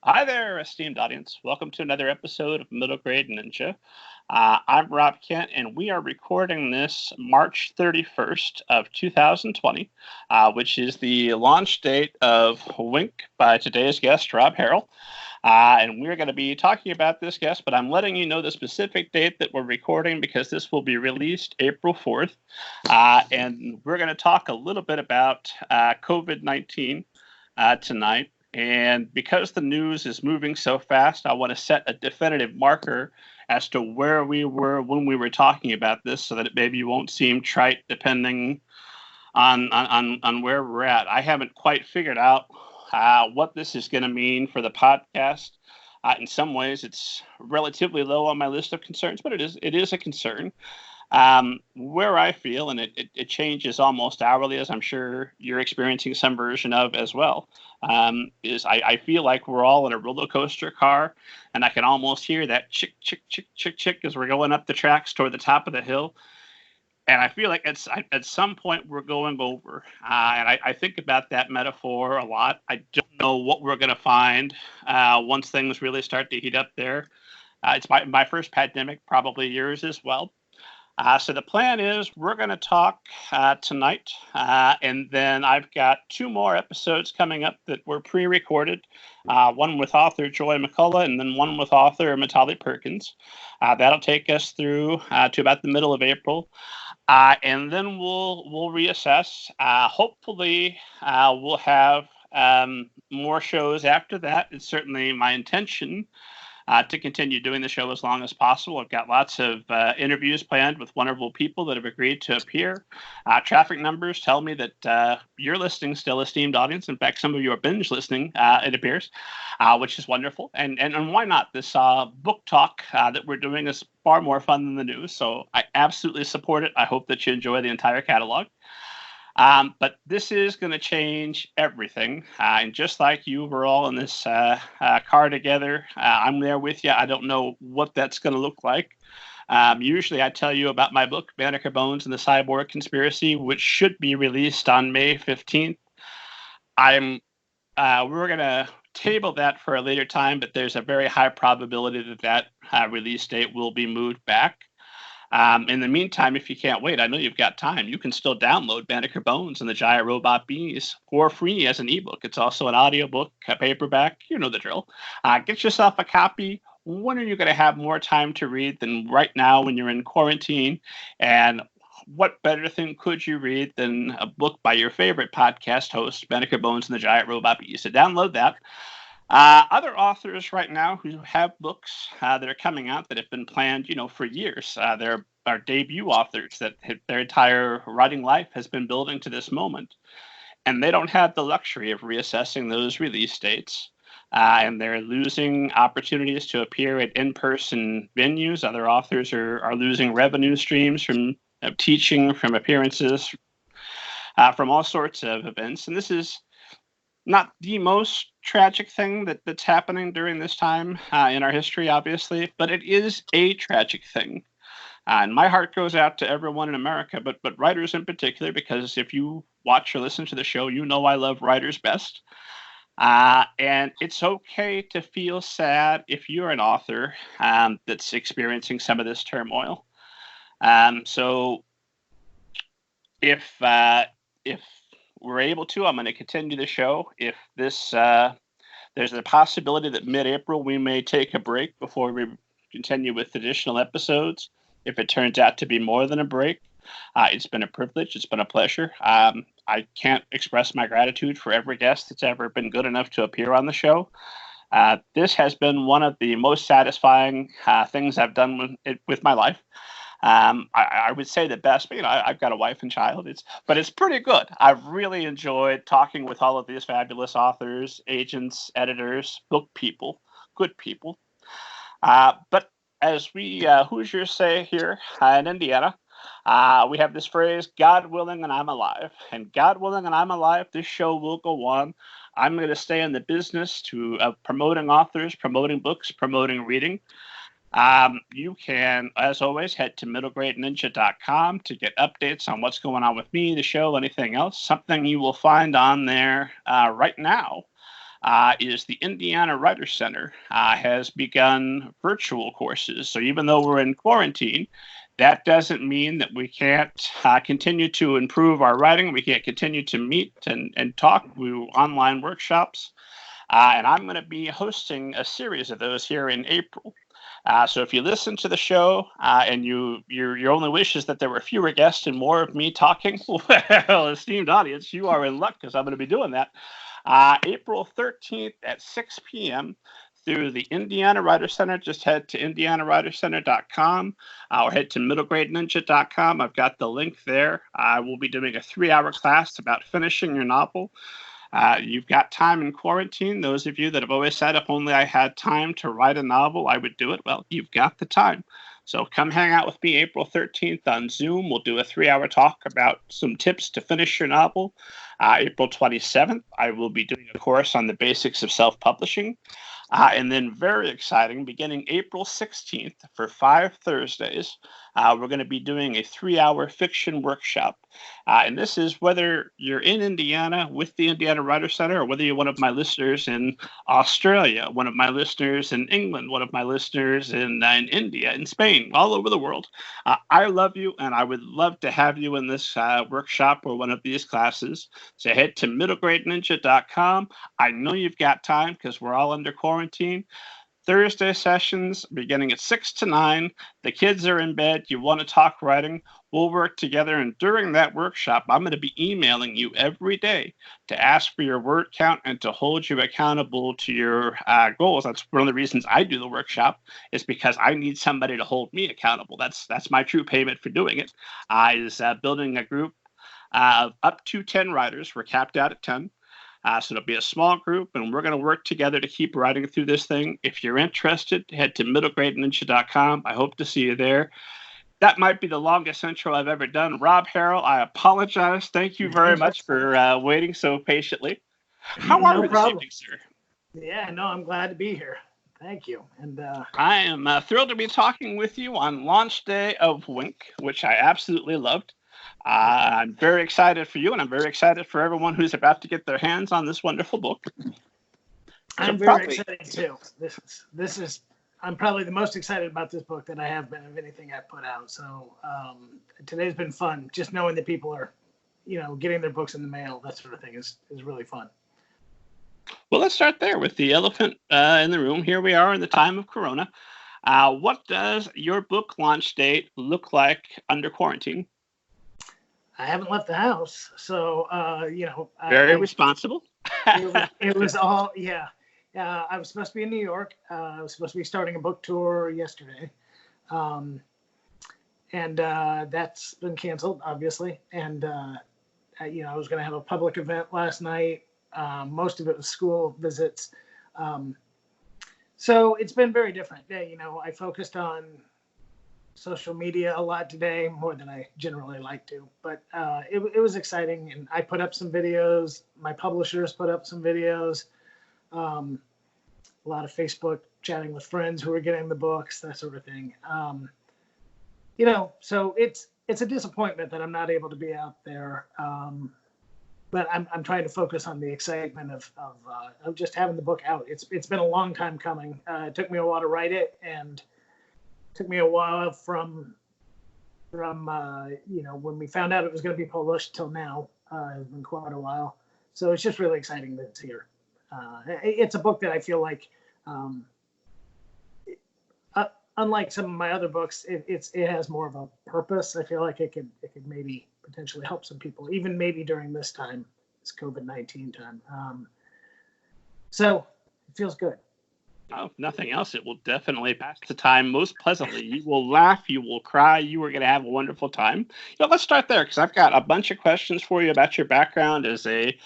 Hi there, esteemed audience. Welcome to another episode of Middle Grade Ninja. I'm Rob Kent, and we are recording this March 31st of 2020, which is the launch date of Wink by today's guest, Rob Harrell. And we're going to be talking about this guest, but I'm letting you know the specific date that we're recording because this will be released April 4th. And we're going to talk a little bit about COVID-19 tonight. And because the news is moving so fast, I want to set a definitive marker as to where we were when we were talking about this so that it maybe won't seem trite depending on where we're at. I haven't quite figured out what this is going to mean for the podcast. In some ways, it's relatively low on my list of concerns, but it is a concern. Where I feel, and it changes almost hourly, as I'm sure you're experiencing some version of as well, is I feel like we're all in a roller coaster car, and I can almost hear that chick, chick, chick, chick, chick as we're going up the tracks toward the top of the hill. And I feel like at some point we're going over. And I think about that metaphor a lot. I don't know what we're going to find once things really start to heat up there. It's my first pandemic, probably yours as well. So the plan is we're going to talk tonight, and then I've got two more episodes coming up that were pre-recorded, one with author Joy McCullough and then one with author Matali Perkins. That'll take us through to about the middle of April, and then we'll reassess. Hopefully, we'll have more shows after that. It's certainly my intention to continue doing the show as long as possible. I've got lots of interviews planned with wonderful people that have agreed to appear. Traffic numbers tell me that you're listening still, esteemed audience. In fact, some of you are binge listening, it appears, which is wonderful. And why not? This book talk that we're doing is far more fun than the news, so I absolutely support it. I hope that you enjoy the entire catalog. But this is going to change everything. And just like you, we're all in this car together. I'm there with you. I don't know what that's going to look like. Usually I tell you about my book, Banneker Bones and the Cyborg Conspiracy, which should be released on May 15th. We're going to table that for a later time, but there's a very high probability that release date will be moved back. In the meantime, if you can't wait, I know you've got time. You can still download Banneker Bones and the Giant Robot Bees for free as an ebook. It's also an audiobook, a paperback. You know the drill. Get yourself a copy. When are you going to have more time to read than right now when you're in quarantine? And what better thing could you read than a book by your favorite podcast host, Banneker Bones and the Giant Robot Bees? So download that. Other authors right now who have books that are coming out that have been planned, for years. There are debut authors that their entire writing life has been building to this moment, and they don't have the luxury of reassessing those release dates. And they're losing opportunities to appear at in-person venues. Other authors are losing revenue streams from teaching, from appearances, from all sorts of events. And this is not the most tragic thing that's happening during this time in our history, obviously, but it is a tragic thing. And my heart goes out to everyone in America, but writers in particular, because if you watch or listen to the show, you know I love writers best. And it's okay to feel sad if you're an author that's experiencing some of this turmoil. So if we're able to, I'm going to continue the show. If there's a possibility that mid-April we may take a break before we continue with additional episodes. If it turns out to be more than a break, it's been a privilege. It's been a pleasure. I can't express my gratitude for every guest that's ever been good enough to appear on the show. This has been one of the most satisfying things I've done with my life. I would say the best, but I've got a wife and child. But it's pretty good. I've really enjoyed talking with all of these fabulous authors, agents, editors, book people, good people. But as we Hoosiers say here in Indiana, we have this phrase, God willing and I'm alive. And God willing and I'm alive, this show will go on. I'm going to stay in the business of promoting authors, promoting books, promoting reading. You can, as always, head to middlegradeninja.com to get updates on what's going on with me, the show, anything else. Something you will find on there right now is the Indiana Writer Center has begun virtual courses. So even though we're in quarantine, that doesn't mean that we can't continue to improve our writing. We can't continue to meet and talk through online workshops. And I'm going to be hosting a series of those here in April. So if you listen to the show and your only wish is that there were fewer guests and more of me talking, well, esteemed audience, you are in luck because I'm going to be doing that. April 13th at 6 p.m. through the Indiana Writer Center. Just head to indianawritercenter.com or head to middlegradeninja.com. I've got the link there. I will be doing a 3-hour class about finishing your novel. You've got time in quarantine. Those of you that have always said, if only I had time to write a novel, I would do it. Well, you've got the time. So come hang out with me April 13th on Zoom. We'll do a 3-hour talk about some tips to finish your novel. April 27th, I will be doing a course on the basics of self-publishing. And then very exciting, beginning April 16th for 5 Thursdays, we're going to be doing a 3-hour fiction workshop. And this is whether you're in Indiana with the Indiana Writer Center or whether you're one of my listeners in Australia, one of my listeners in England, one of my listeners in India, in Spain, all over the world. I love you, and I would love to have you in this workshop or one of these classes. So head to middlegradeninja.com. I know you've got time because we're all under quarantine. Thursday sessions beginning at 6 to 9. The kids are in bed. You want to talk writing. We'll work together. And during that workshop, I'm going to be emailing you every day to ask for your word count and to hold you accountable to your goals. That's one of the reasons I do the workshop, is because I need somebody to hold me accountable. That's my true payment for doing it, is building a group of up to 10 writers. We're capped out at 10. So it'll be a small group, and we're going to work together to keep writing through this thing. If you're interested, head to middlegradeninja.com. I hope to see you there. That might be the longest intro I've ever done. Rob Harrell, I apologize. Thank you very much for waiting so patiently. How are you this evening, sir? Yeah, no, I'm glad to be here. Thank you. And I am thrilled to be talking with you on launch day of Wink, which I absolutely loved. I'm very excited for you, and I'm very excited for everyone who's about to get their hands on this wonderful book. I'm very excited too. I'm probably the most excited about this book that I have been of anything I've put out. So today's been fun. Just knowing that people are, getting their books in the mail, that sort of thing is really fun. Well, let's start there with the elephant in the room. Here we are in the time of Corona. What does your book launch date look like under quarantine? I haven't left the house, so very responsible. It was all I was supposed to be in New York. I was supposed to be starting a book tour yesterday, and that's been canceled, obviously. And I was going to have a public event last night. Most of it was school visits, so it's been very different. I focused on social media a lot today, more than I generally like to, but it was exciting, and I put up some videos. My publishers put up some videos, a lot of Facebook chatting with friends who are getting the books, that sort of thing. So it's a disappointment that I'm not able to be out there, but I'm trying to focus on the excitement of just having the book out. It's been a long time coming. It took me a while to write it, and took me a while from when we found out it was going to be published till now. It's been quite a while, so it's just really exciting that it's here. It's a book that I feel like, unlike some of my other books, it has more of a purpose. I feel like it could maybe potentially help some people, even maybe during this time, this COVID-19 time. So it feels good. Oh, nothing else. It will definitely pass the time most pleasantly. You will laugh. You will cry. You are going to have a wonderful time. Let's start there, because I've got a bunch of questions for you about your background as a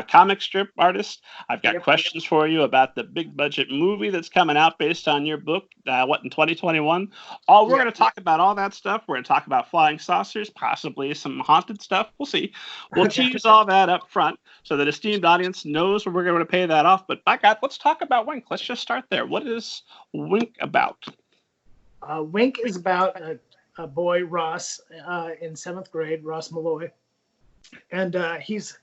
comic strip artist. I've got questions for you about the big budget movie that's coming out based on your book, in 2021. We're going to talk about all that stuff. We're going to talk about flying saucers, possibly some haunted stuff. We'll see. We'll tease all that up front so that esteemed audience knows where we're going to pay that off. But by God, let's talk about Wink. Let's just start there. What is Wink about? Wink is about a boy, Ross, in 7th grade, Ross Malloy, and he's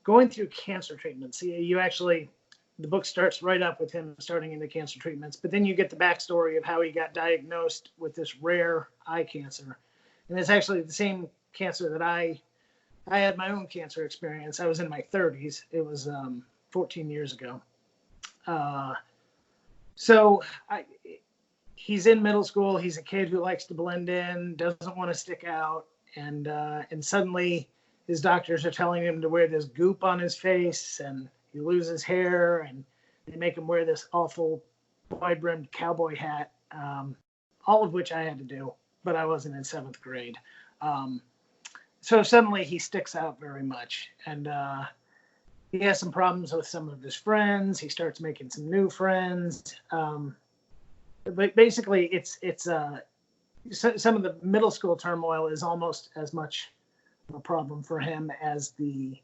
going through cancer treatment. See, you actually, the book starts right up with him starting into cancer treatments, but then you get the backstory of how he got diagnosed with this rare eye cancer. And it's actually the same cancer that I had my own cancer experience. I was in my 30s. It was 14 years ago. So he's in middle school. He's a kid who likes to blend in, doesn't want to stick out. And suddenly his doctors are telling him to wear this goop on his face, and he loses hair, and they make him wear this awful wide-brimmed cowboy hat, all of which I had to do, but I wasn't in 7th grade. So suddenly he sticks out very much, and he has some problems with some of his friends. He starts making some new friends. But basically, it's some of the middle school turmoil is almost as much of a problem for him as the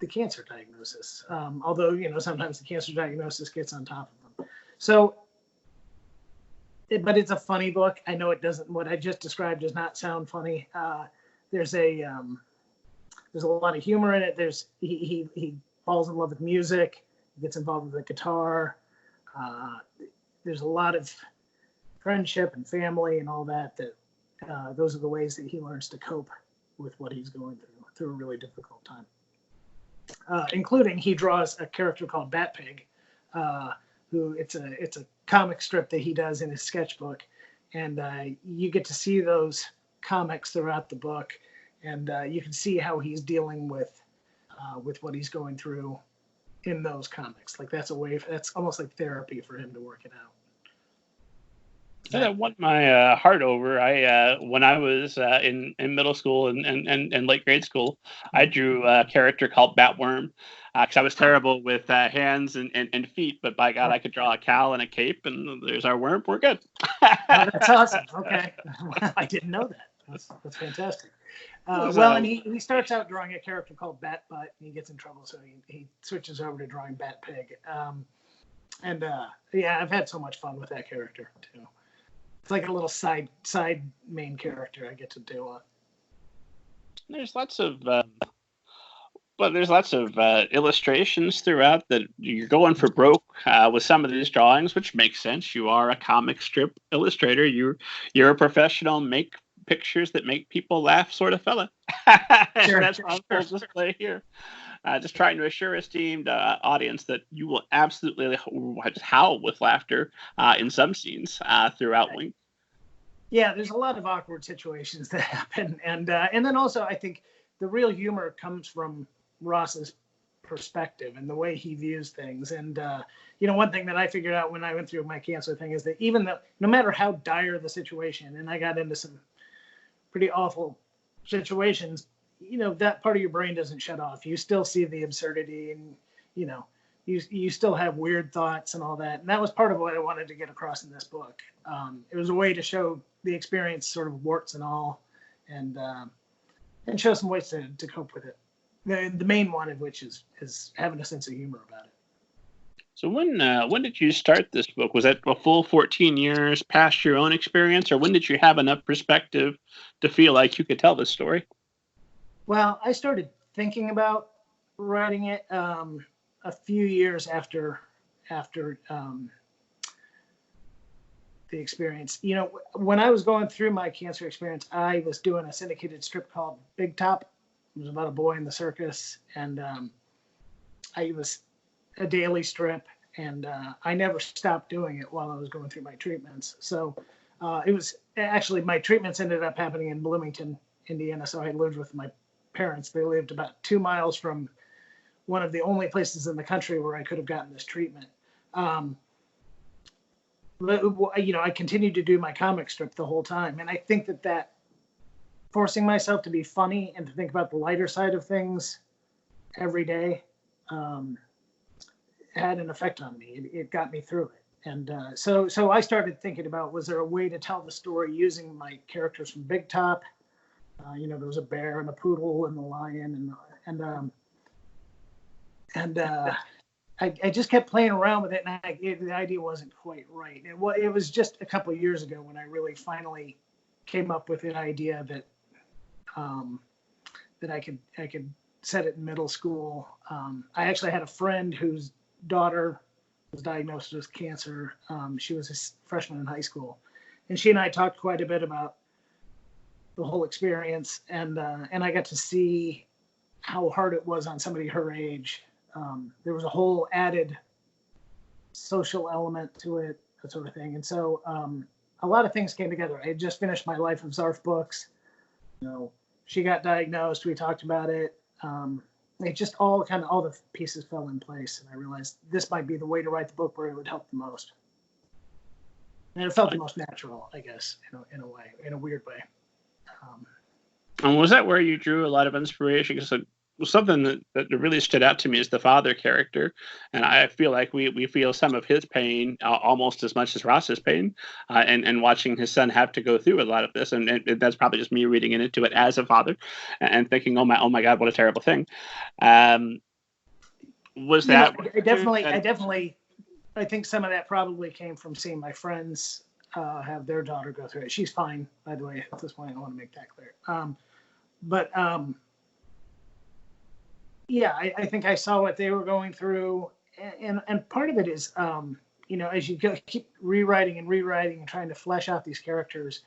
cancer diagnosis. Although, you know, sometimes the cancer diagnosis gets on top of them. So, but it's a funny book. I know it doesn't. What I just described does not sound funny. There's a lot of humor in it. He falls in love with music. He gets involved with the guitar. There's a lot of friendship and family and all that. Those are the ways that he learns to cope with what he's going through a really difficult time. Including he draws a character called Bat Pig, who it's a comic strip that he does in his sketchbook, and you get to see those comics throughout the book, and you can see how he's dealing with what he's going through in those comics. Like that's almost like therapy for him to work it out. That won my heart over. When I was in middle school and late grade school, I drew a character called Batworm because I was terrible with hands and feet. But by God, I could draw a cowl and a cape, and there's our worm. We're good. Oh, that's awesome. Okay, I didn't know that. That's fantastic. Well, and he starts out drawing a character called Bat Butt, and he gets in trouble, so he switches over to drawing Bat Pig. Yeah, I've had so much fun with that character too. It's like a little side main character I get to deal with. There's lots of illustrations throughout that you're going for broke with some of these drawings, which makes sense. You are a comic strip illustrator. You're a professional make pictures that make people laugh sort of fella. Sure, That's on full display here. Just trying to assure esteemed audience that you will absolutely just howl with laughter in some scenes throughout Wink. Yeah, there's a lot of awkward situations that happen, and then also I think the real humor comes from Ross's perspective and the way he views things. And one thing that I figured out when I went through my cancer thing is that even though, no matter how dire the situation, and I got into some pretty awful situations, that part of your brain doesn't shut off. You still see the absurdity, and you still have weird thoughts and all that. And that was part of what I wanted to get across in this book. It was a way to show the experience, sort of warts and all, and show some ways to cope with it. The main one of which is having a sense of humor about it. So when did you start this book? Was that a full 14 years past your own experience, or when did you have enough perspective to feel like you could tell this story? Well, I started thinking about writing it a few years after the experience. When I was going through my cancer experience, I was doing a syndicated strip called Big Top. It was about a boy in the circus, and it was a daily strip, and I never stopped doing it while I was going through my treatments. So it was actually, my treatments ended up happening in Bloomington, Indiana. So I lived with my parents. They lived about 2 miles from one of the only places in the country where I could have gotten this treatment. I continued to do my comic strip the whole time. And I think that forcing myself to be funny and to think about the lighter side of things every day had an effect on me. It got me through it. And so I started thinking about, was there a way to tell the story using my characters from Big Top? There was a bear and a poodle and a lion, and I just kept playing around with it, and the idea wasn't quite right. It was just a couple of years ago when I really finally came up with an idea that I could set it in middle school. I actually had a friend whose daughter was diagnosed with cancer. She was a freshman in high school, and she and I talked quite a bit about the whole experience, and I got to see how hard it was on somebody her age. There was a whole added social element to it, that sort of thing. And so a lot of things came together. I had just finished my Life of Zarf books. She got diagnosed. We talked about it. It just all the pieces fell in place, and I realized this might be the way to write the book where it would help the most. And it felt the most natural, I guess, in a way, in a weird way. And was that where you drew a lot of inspiration? Because something that really stood out to me is the father character, and I feel like we feel some of his pain almost as much as Ross's pain, and watching his son have to go through a lot of this, and that's probably just me reading into it as a father, and thinking, oh my God, what a terrible thing. Was that? I think some of that probably came from seeing my friends have their daughter go through it. She's fine, by the way, at this point. I want to make that clear. Yeah, I think I saw what they were going through, and part of it is, as you keep rewriting and trying to flesh out these characters,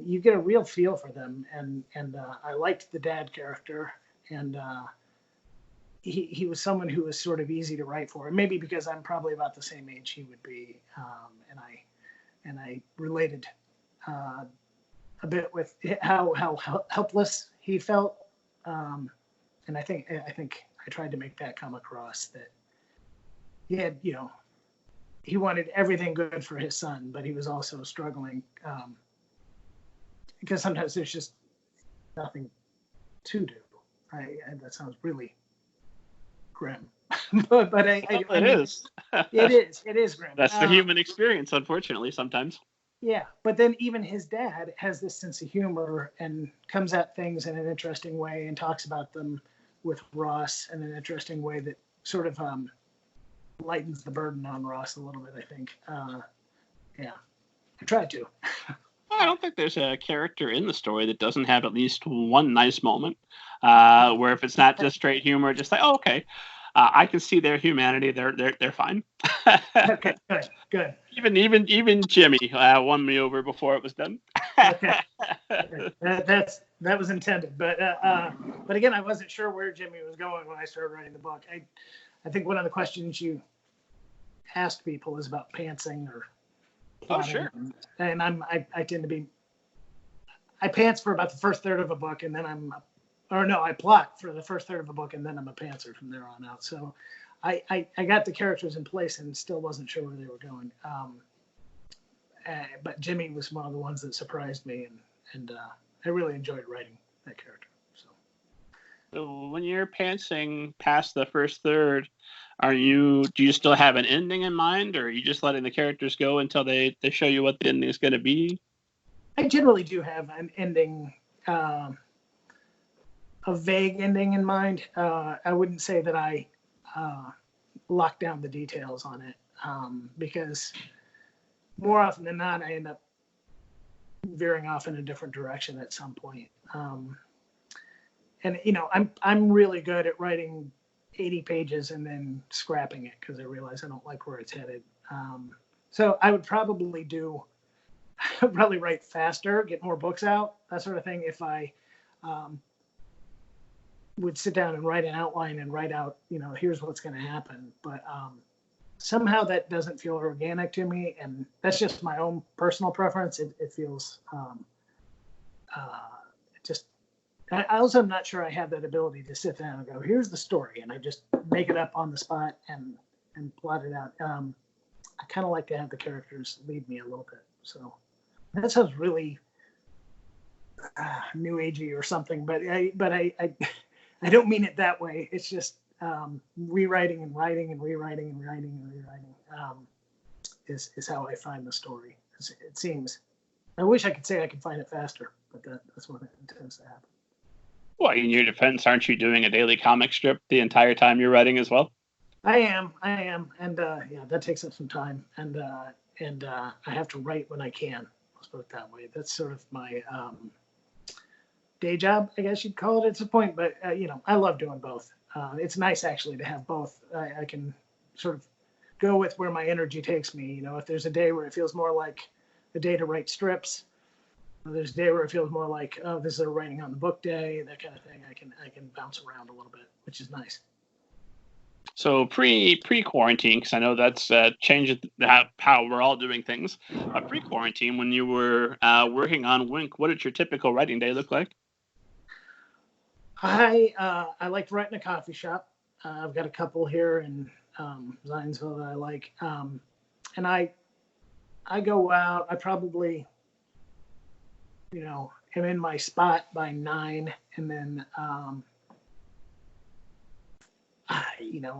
you get a real feel for them, and I liked the dad character, and he was someone who was sort of easy to write for, and maybe because I'm probably about the same age he would be, and I related a bit with how helpless he felt. And I think I tried to make that come across, that he had, he wanted everything good for his son, but he was also struggling because sometimes there's just nothing to do. That sounds really grim, but it is. It is grim. That's the human experience, unfortunately, sometimes. Yeah, but then even his dad has this sense of humor and comes at things in an interesting way and talks about them with Ross in an interesting way that sort of lightens the burden on Ross a little bit, I think. Yeah, I tried to. I don't think there's a character in the story that doesn't have at least one nice moment where if it's not just straight humor, just like, oh, okay, I can see their humanity. They're fine. Okay, good. Even Jimmy won me over before it was done. Okay. That was intended, but again, I wasn't sure where Jimmy was going when I started writing the book. I think one of the questions you asked people is about pantsing or. Oh, sure. And I tend to be. I pants for about the first third of a book, and then I plot for the first third of a book, and then I'm a pantser from there on out. So, I got the characters in place and still wasn't sure where they were going. But Jimmy was one of the ones that surprised me, and I really enjoyed writing that character. So when you're pantsing past the first third, do you still have an ending in mind, or are you just letting the characters go until they show you what the ending is going to be? I generally do have an ending, a vague ending in mind. I wouldn't say that I lock down the details on it, because more often than not, I end up veering off in a different direction at some point. And I'm really good at writing 80 pages and then scrapping it because I realize I don't like where it's headed. So I would probably write faster, get more books out, that sort of thing. If I would sit down and write an outline and write out, here's what's going to happen. But somehow that doesn't feel organic to me, and that's just my own personal preference. It feels just. I also am not sure I have that ability to sit down and go, here's the story, and I just make it up on the spot and plot it out. I kind of like to have the characters lead me a little bit. So that sounds really new agey or something, but I don't mean it that way. It's just rewriting and writing and rewriting and writing and rewriting is how I find the story. It seems. I wish I could say I could find it faster, but that's what tends to happen. Well, in your defense, aren't you doing a daily comic strip the entire time you're writing as well? I am, and yeah, that takes up some time, and I have to write when I can. Let's put it that way. That's sort of my day job, I guess you'd call it at some point. But I love doing both. It's nice actually to have both. I can sort of go with where my energy takes me. If there's a day where it feels more like a day to write strips, there's a day where it feels more like, oh, this is a writing on the book day, that kind of thing. I can bounce around a little bit, which is nice. So pre-quarantine, because I know that's changed how we're all doing things. Pre-quarantine, when you were working on Wink, what did your typical writing day look like? I like to write in a coffee shop. I've got a couple here in Zionsville that I like, and I go out. I probably am in my spot by 9, and then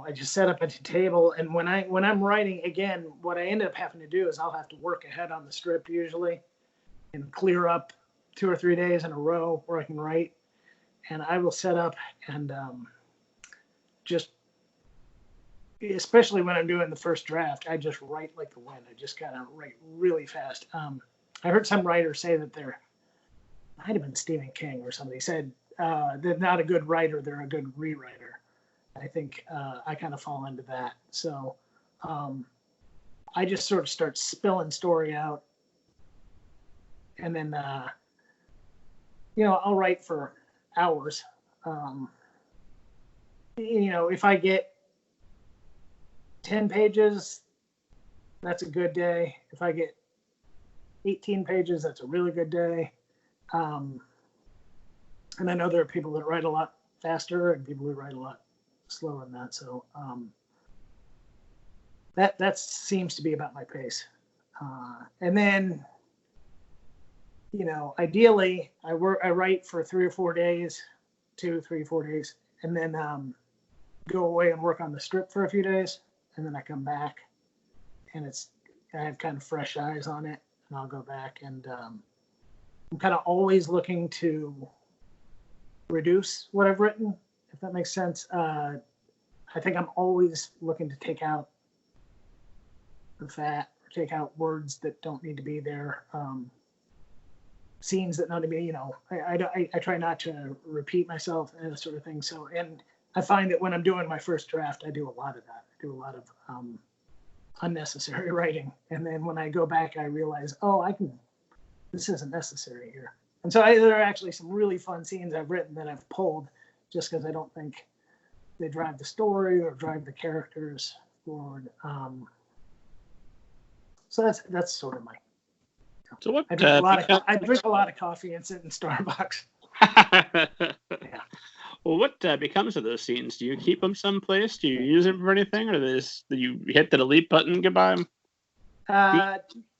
I just set up at the table, and when I'm writing, again, what I end up having to do is I'll have to work ahead on the script usually and clear up 2 or 3 days in a row where I can write, and I will set up and just, especially when I'm doing the first draft, I just write like the wind. I just kind of write really fast. I heard some writers say that might have been Stephen King or somebody said they're not a good writer, they're a good rewriter. I think I kind of fall into that. So I just sort of start spilling story out. And then, I'll write for hours. If I get 10 pages, that's a good day. If I get 18 pages, that's a really good day. And I know there are people that write a lot faster and people who write a lot slower than that. So that seems to be about my pace. And then, ideally I write for 3 or 4 days, 2, 3, 4 days, and then go away and work on the script for a few days. And then I come back and I have kind of fresh eyes on it, and I'll go back and I'm kind of always looking to reduce what I've written, if that makes sense. I think I'm always looking to take out the fat, or take out words that don't need to be there, scenes that don't need to be, I try not to repeat myself and that sort of thing. So, and I find that when I'm doing my first draft, I do a lot of that. I do a lot of unnecessary writing. And then when I go back, I realize, this isn't necessary here. And so there are actually some really fun scenes I've written that I've pulled just because I don't think they drive the story or drive the characters forward. So that's sort of my. So what? I drink a lot of coffee and sit in Starbucks. Yeah. Well, what becomes of those scenes? Do you keep them someplace? Do you use them for anything, or do you hit the delete button, goodbye?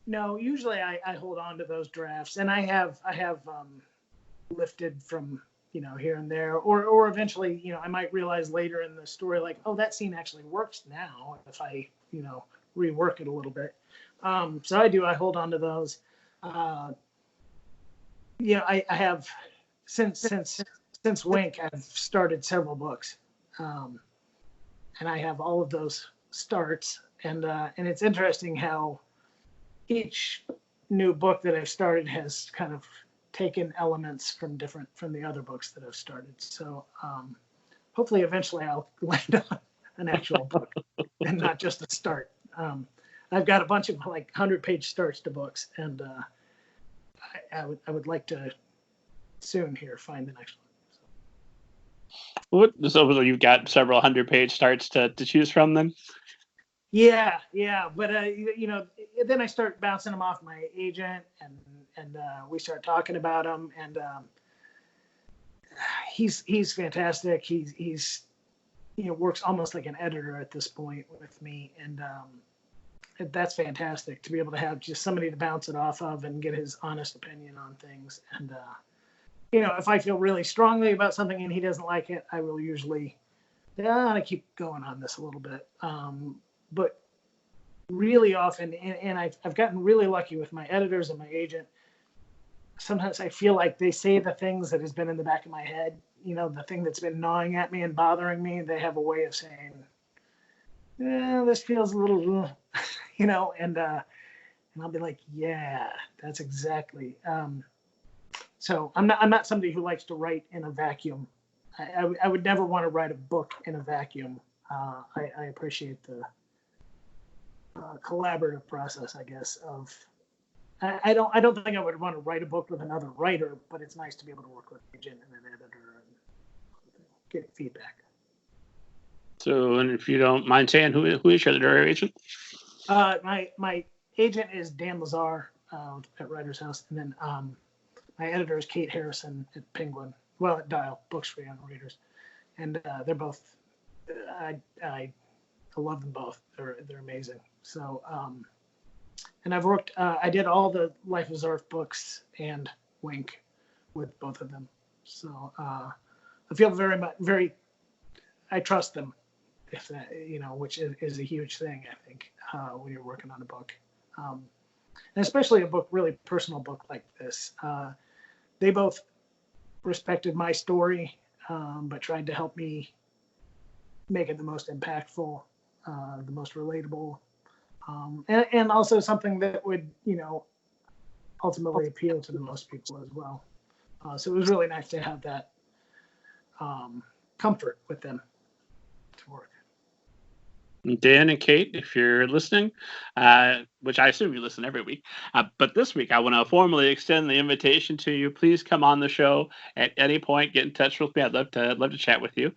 No, usually I hold on to those drafts, and I have lifted from here and there, or eventually I might realize later in the story, like, oh, that scene actually works now if I rework it a little bit. So I hold on to those. I have since Wink, I've started several books, and I have all of those starts, and it's interesting how each new book that I've started has kind of taken elements from the other books that I've started. So hopefully eventually I'll land on an actual book and not just a start. I've got a bunch of 100-page starts to books, and I would like to soon here find the next one. So you've got several 100-page starts to choose from then? Yeah, but then I start bouncing them off my agent, and we start talking about them, and he's fantastic. He's works almost like an editor at this point with me, and that's fantastic to be able to have just somebody to bounce it off of and get his honest opinion on things. And if I feel really strongly about something and he doesn't like it, I will usually I keep going on this a little bit. But really often, and I've gotten really lucky with my editors and my agent, sometimes I feel like they say the things that has been in the back of my head, the thing that's been gnawing at me and bothering me. They have a way of saying, this feels a little, and I'll be like, yeah, that's exactly. So I'm not somebody who likes to write in a vacuum. I would never want to write a book in a vacuum. I appreciate the collaborative process, I guess. I don't think I would want to write a book with another writer, but it's nice to be able to work with an agent and an editor and get feedback. So, and if you don't mind saying, who is your literary agent? My agent is Dan Lazar at Writer's House, and then my editor is Kate Harrison at Penguin. Well, at Dial Books for Young Readers, and they're both. I love them both. They're amazing. So, and I've worked. I did all the Life of Zarf books and Wink with both of them. So I feel very. I trust them, if that, which is a huge thing, I think, when you're working on a book, and especially a book, really personal book like this. They both respected my story, but tried to help me make it the most impactful, the most relatable, and also something that would, ultimately appeal to the most people as well. So it was really nice to have that comfort with them to work. Dan and Kate, if you're listening, which I assume you listen every week, but this week I want to formally extend the invitation to you. Please come on the show at any point. Get in touch with me. I'd love to chat with you.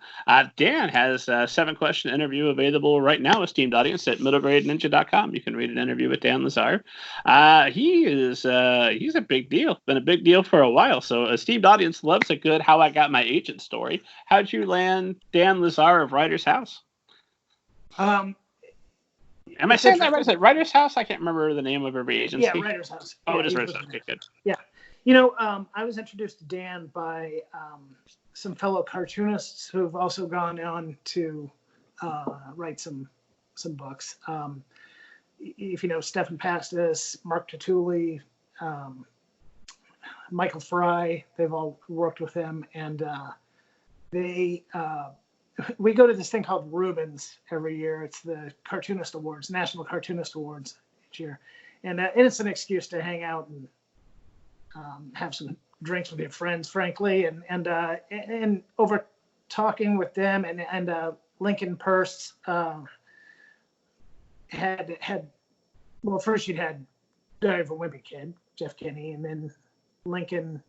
Dan has a 7-question interview available right now, esteemed audience, at middlegradeninja.com. You can read an interview with Dan Lazar. He's a big deal. Been a big deal for a while. So, esteemed audience loves a good "How I Got My Agent" story. How'd you land Dan Lazar of Writer's House? Am I saying that right? Is it Writer's House? I can't remember the name of every agency. Yeah, Writer's House. Oh, it is Writer's House. Okay, good. Yeah. I was introduced to Dan by some fellow cartoonists who've also gone on to write some books. If you know Stephan Pastis, Mark Tatuli, Michael Fry, they've all worked with him, and we go to this thing called Rubens every year. It's the Cartoonist Awards, National Cartoonist Awards each year. And it's an excuse to hang out and have some drinks with your friends, frankly. And over talking with them and Lincoln Purse well, first you'd had Diary of a Wimpy Kid, Jeff Kinney, and then Lincoln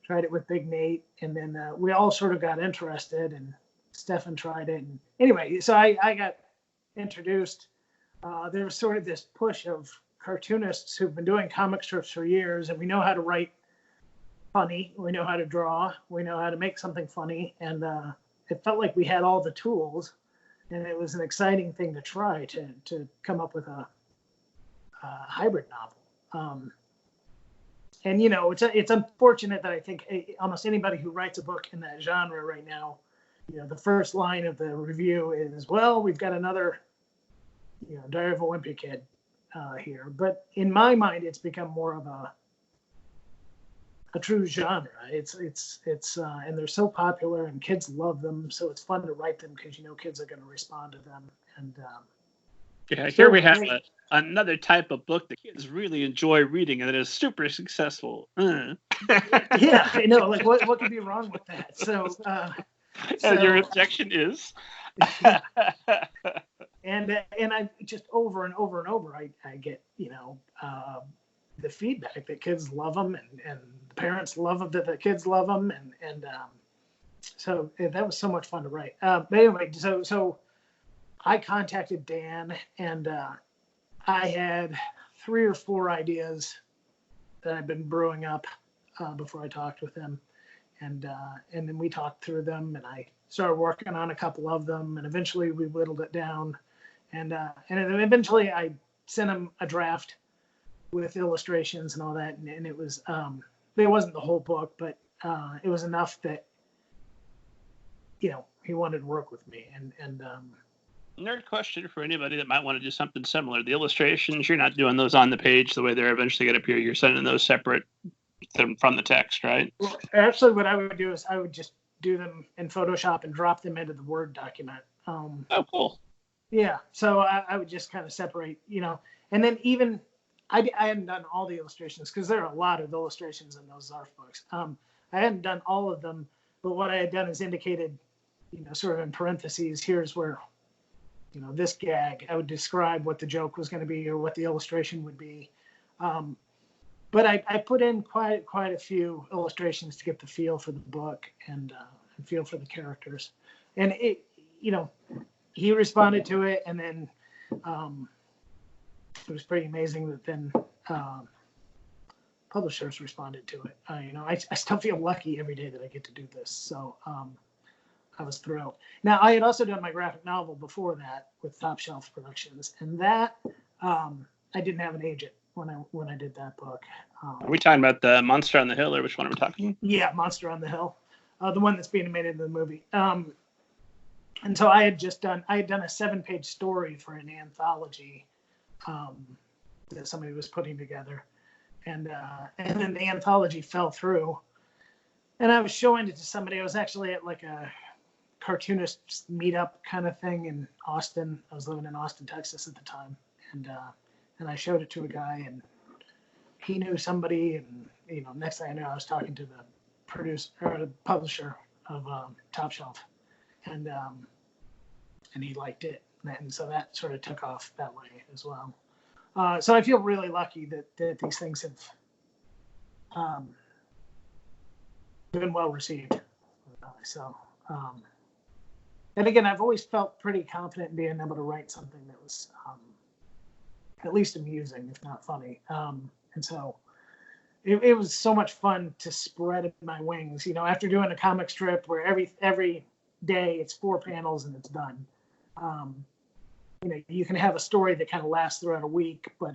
tried it with Big Nate. And then we all sort of got interested, and Stephan tried it. And anyway, so I got introduced. There was sort of this push of cartoonists who've been doing comic strips for years, and we know how to write funny, we know how to draw, we know how to make something funny, and it felt like we had all the tools, and it was an exciting thing to try to come up with a hybrid novel. And it's unfortunate that I think almost anybody who writes a book in that genre right now, the first line of the review is, well, we've got another, Diary of a Wimpy Kid here. But in my mind, it's become more of a true genre. It's and they're so popular, and kids love them. So it's fun to write them because kids are going to respond to them. And yeah, here we have another type of book that kids really enjoy reading and that is super successful. Yeah, I know. Like, what could be wrong with that? So. And your objection is? and I just over and over and over, I get, the feedback that kids love them, and the parents love them, that the kids love them. And so that was so much fun to write. But anyway, so I contacted Dan, and I had 3 or 4 ideas that I'd been brewing up before I talked with him. And then we talked through them, and I started working on a couple of them, and eventually we whittled it down. And then eventually I sent him a draft with illustrations and all that. And it was, it wasn't the whole book, but it was enough that, he wanted to work with me. And nerd question for anybody that might want to do something similar. The illustrations, you're not doing those on the page the way they're eventually going to appear. You're sending those separate from the text, right? Well, actually, what I would do is I would just do them in Photoshop and drop them into the Word document. Oh, cool. Yeah. So I would just kind of separate, and then even I hadn't done all the illustrations because there are a lot of illustrations in those Zarf books. I hadn't done all of them, but what I had done is indicated, sort of in parentheses, here's where, this gag, I would describe what the joke was going to be or what the illustration would be. But I put in quite a few illustrations to get the feel for the book and feel for the characters. And he responded to it, and then it was pretty amazing that then publishers responded to it. I still feel lucky every day that I get to do this. So I was thrilled. Now, I had also done my graphic novel before that with Top Shelf Productions, and that I didn't have an agent when I did that book. Are we talking about the Monster on the Hill, or which one are we talking? Yeah, Monster on the Hill, the one that's being made into the movie. And so I had done a 7-page story for an anthology that somebody was putting together, and then the anthology fell through, and I was showing it to somebody. I was actually at like a cartoonist meetup kind of thing in Austin. I was living in Austin, Texas at the time, and I showed it to a guy, and he knew somebody, and next thing I knew, I was talking to the producer or the publisher of Top Shelf, and he liked it, and so that sort of took off that way as well. So I feel really lucky that these things have been well received. So, and again, I've always felt pretty confident in being able to write something that was at least amusing, if not funny. And so it was so much fun to spread my wings. After doing a comic strip where every day it's 4 panels and it's done. You can have a story that kind of lasts throughout a week, but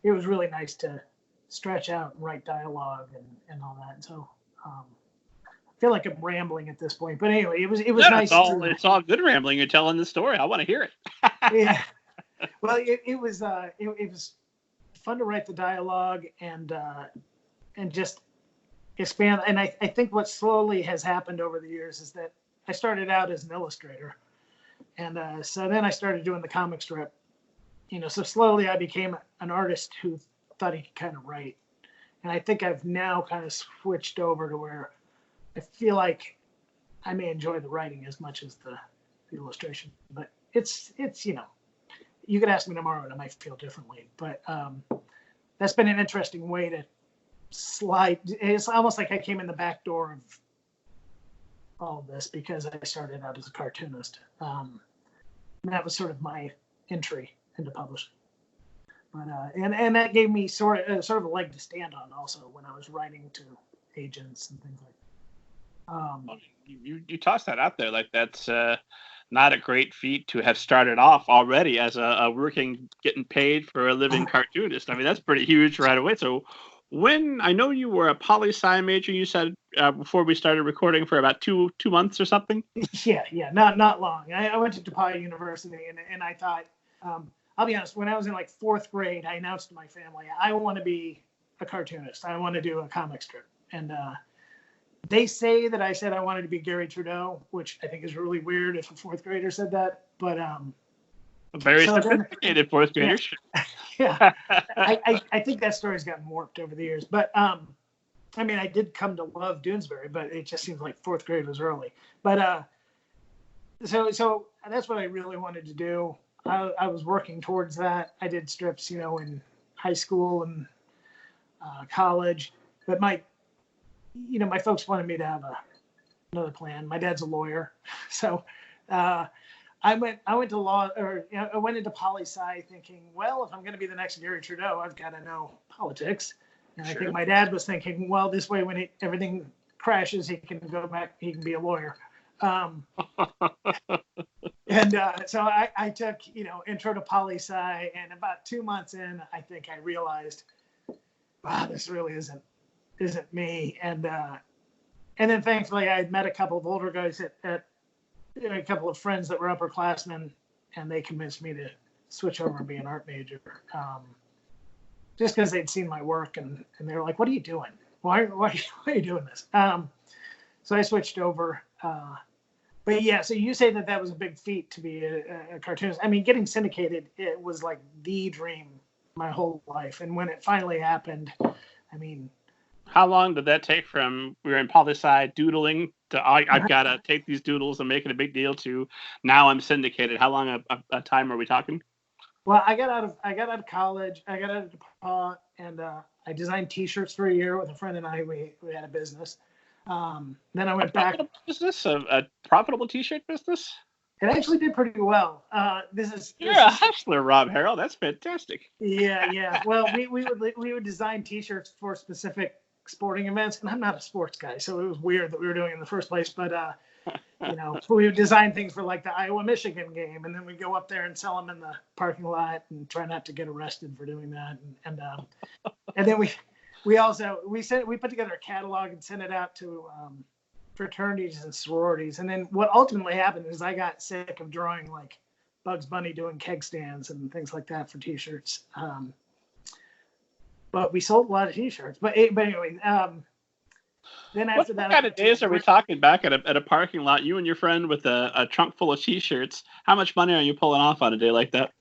it was really nice to stretch out and write dialogue and all that. And so I feel like I'm rambling at this point, but anyway, it was nice. It's all good rambling. You're telling the story. I want to hear it. Yeah. Well, it was fun to write the dialogue and just expand. And I think what slowly has happened over the years is that I started out as an illustrator. And so then I started doing the comic strip, so slowly I became an artist who thought he could kind of write. And I think I've now kind of switched over to where I feel like I may enjoy the writing as much as the illustration. But it's you could ask me tomorrow and I might feel differently. But that's been an interesting way to slide. It's almost like I came in the back door of all of this because I started out as a cartoonist. And that was sort of my entry into publishing. But and that gave me sort of a leg to stand on also when I was writing to agents and things like that. You tossed that out there like that's not a great feat to have started off already as a working, getting paid for a living cartoonist. I mean, that's pretty huge right away. So when I know you were a poli-sci major, you said before we started recording for about two months or something. Yeah, not long. I went to DePauw University, and I thought, I'll be honest, when I was in like 4th grade, I announced to my family, I want to be a cartoonist. I want to do a comic strip. And they say that I said I wanted to be Gary Trudeau, which I think is really weird if a 4th grader said that. But a very sophisticated 4th grader. Yeah. I think that story's gotten warped over the years. But I mean, I did come to love Doonesbury, but it just seems like 4th grade was early. But so that's what I really wanted to do. I was working towards that. I did strips, in high school and college. But my folks wanted me to have another plan. My dad's a lawyer, so I went to law, or I went into poli-sci thinking, well, if I'm going to be the next Gary Trudeau, I've got to know politics. And sure. I think my dad was thinking, well, this way when everything crashes, he can go back, he can be a lawyer. And so I took, intro to poli-sci, and about 2 months in, I think I realized, wow, this really isn't me. And then thankfully I had met a couple of older guys at a couple of friends that were upperclassmen, and they convinced me to switch over and be an art major. Just because they'd seen my work, and they were like, what are you doing? Why are you doing this? So I switched over. But yeah, so you say that was a big feat to be a cartoonist. I mean, getting syndicated, it was like the dream my whole life. And when it finally happened, I mean, how long did that take from we were in poli-sci doodling to I've got to take these doodles and make it a big deal to now I'm syndicated? How long a time are we talking? well, I got out of college. I got out of DePaul, and I designed T-shirts for a year with a friend and I. We had a business. Then I went back. Business, a profitable T-shirt business. It actually did pretty well. You're a hustler, Rob Harrell. That's fantastic. Yeah. Well, we would design T-shirts for specific sporting events, and I'm not a sports guy, so it was weird that we were doing it in the first place. But we would design things for like the Iowa-Michigan game, and then we'd go up there and sell them in the parking lot, and try not to get arrested for doing that. And then we put together a catalog and sent it out to fraternities and sororities. And then what ultimately happened is I got sick of drawing like Bugs Bunny doing keg stands and things like that for T-shirts. But we sold a lot of T-shirts. But anyway, then after that, what kind of days are we talking back at a parking lot? You and your friend with a trunk full of T-shirts. How much money are you pulling off on a day like that?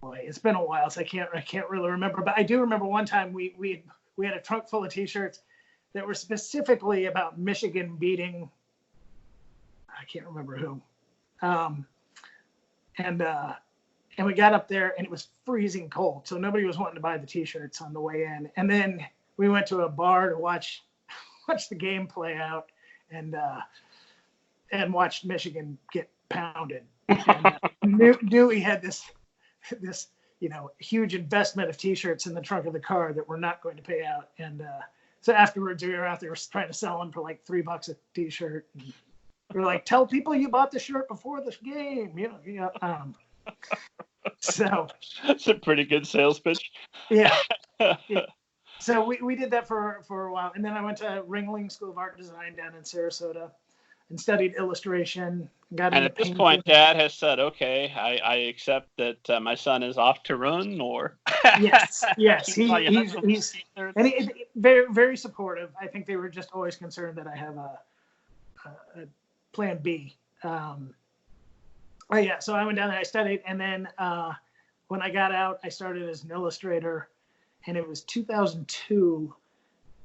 Boy, it's been a while, so I can't really remember. But I do remember one time we had a trunk full of T-shirts that were specifically about Michigan beating, I can't remember who. And we got up there and it was freezing cold. So nobody was wanting to buy the T-shirts on the way in. And then we went to a bar to watch the game play out and watched Michigan get pounded. And knew we had this huge investment of T-shirts in the trunk of the car that we're not going to pay out. And so afterwards, we were out there trying to sell them for like $3 a T-shirt. And we were like, "Tell people you bought the shirt before this game." So that's a pretty good sales pitch. Yeah. So we did that for a while, and then I went to Ringling School of Art and Design down in Sarasota and studied illustration. And at this point, Dad has said, "Okay, I accept that my son is off to run." Or yes, he's very, very supportive. I think they were just always concerned that I have a plan B. So I went down there, I studied, and then when I got out, I started as an illustrator, and it was 2002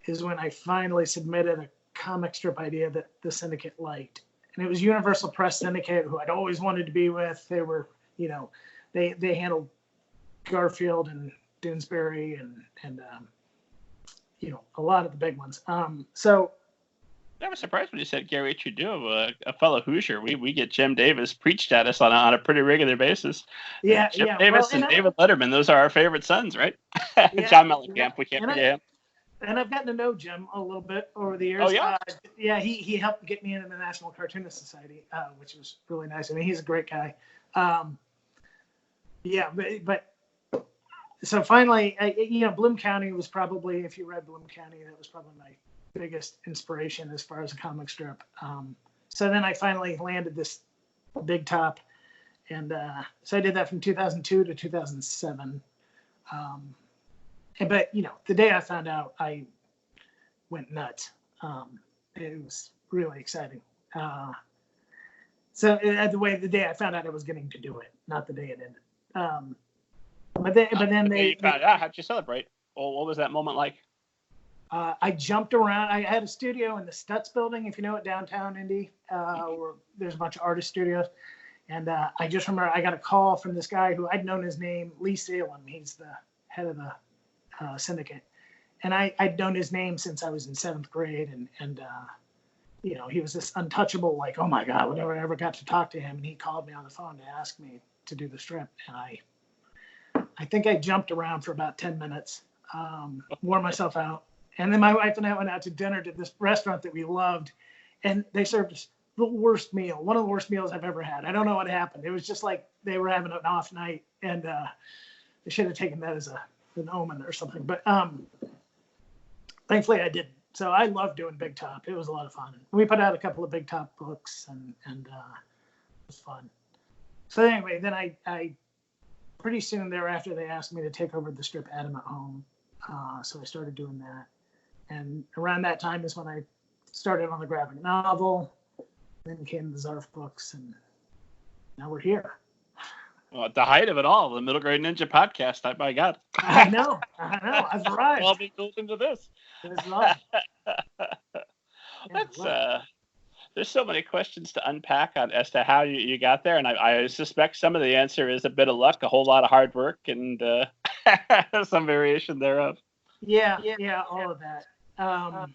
is when I finally submitted a comic strip idea that the syndicate liked. And it was Universal Press Syndicate, who I'd always wanted to be with. They were, they handled Garfield and Doonesbury and a lot of the big ones. So I was surprised when you said Gary Trudeau, a fellow Hoosier. We get Jim Davis preached at us on a pretty regular basis. Yeah, Jim Davis and David Letterman, those are our favorite sons, right? Yeah, John Mellencamp, we can't forget him. And I've gotten to know Jim a little bit over the years. Oh, yeah? He helped get me into the National Cartoonist Society, which was really nice. I mean, he's a great guy. But so finally, Bloom County was probably, if you read Bloom County, that was probably my biggest inspiration as far as a comic strip. So then I finally landed this Big Top, and so I did that from 2002 to 2007. But the day I found out, I went nuts. It was really exciting. So the day I found out I was getting to do it, not the day it ended. But then they found out. How'd you celebrate? Well, what was that moment like? I jumped around. I had a studio in the Stutz building, if you know it, downtown Indy, where there's a bunch of artist studios. And I just remember I got a call from this guy who I'd known his name, Lee Salem. He's the head of the syndicate. And I'd known his name since I was in 7th grade. And he was this untouchable, like, oh my God, whenever I ever got to talk to him. And he called me on the phone to ask me to do the strip. And I think I jumped around for about 10 minutes, wore myself out. And then my wife and I went out to dinner to this restaurant that we loved, and they served us the worst meal, one of the worst meals I've ever had. I don't know what happened. It was just like they were having an off night, and they should have taken that as an omen or something. But thankfully I didn't. So I loved doing Big Top. It was a lot of fun. We put out a couple of Big Top books, and it was fun. So anyway, then I pretty soon thereafter, they asked me to take over the strip Adam at Home. So I started doing that. And around that time is when I started on the graphic novel, then came the Zarf books, and now we're here. Well, at the height of it all, the Middle Grade Ninja podcast. My God. I know. I've arrived. I'll be gold into this. This is awesome. That's there's so many questions to unpack on as to how you got there, and I suspect some of the answer is a bit of luck, a whole lot of hard work, and some variation thereof. Yeah, all of that. A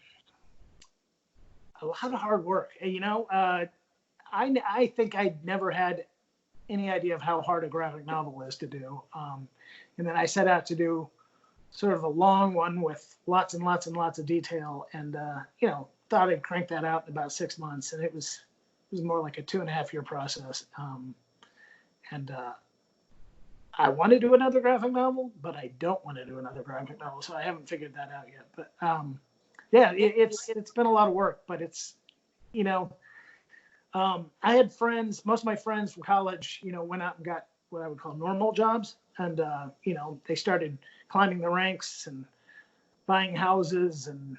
lot of hard work. You know, I think I never had any idea of how hard a graphic novel is to do. And then I set out to do sort of a long one with lots and lots and lots of detail, and you know, thought I'd crank that out in about 6 months, and it was more like a 2.5-year process. And I want to do another graphic novel, but I don't want to do another graphic novel, so I haven't figured that out yet. But yeah, it's been a lot of work, but it's, you know, I had friends, most of my friends from college, you know, went out and got what I would call normal jobs, and you know, they started climbing the ranks and buying houses and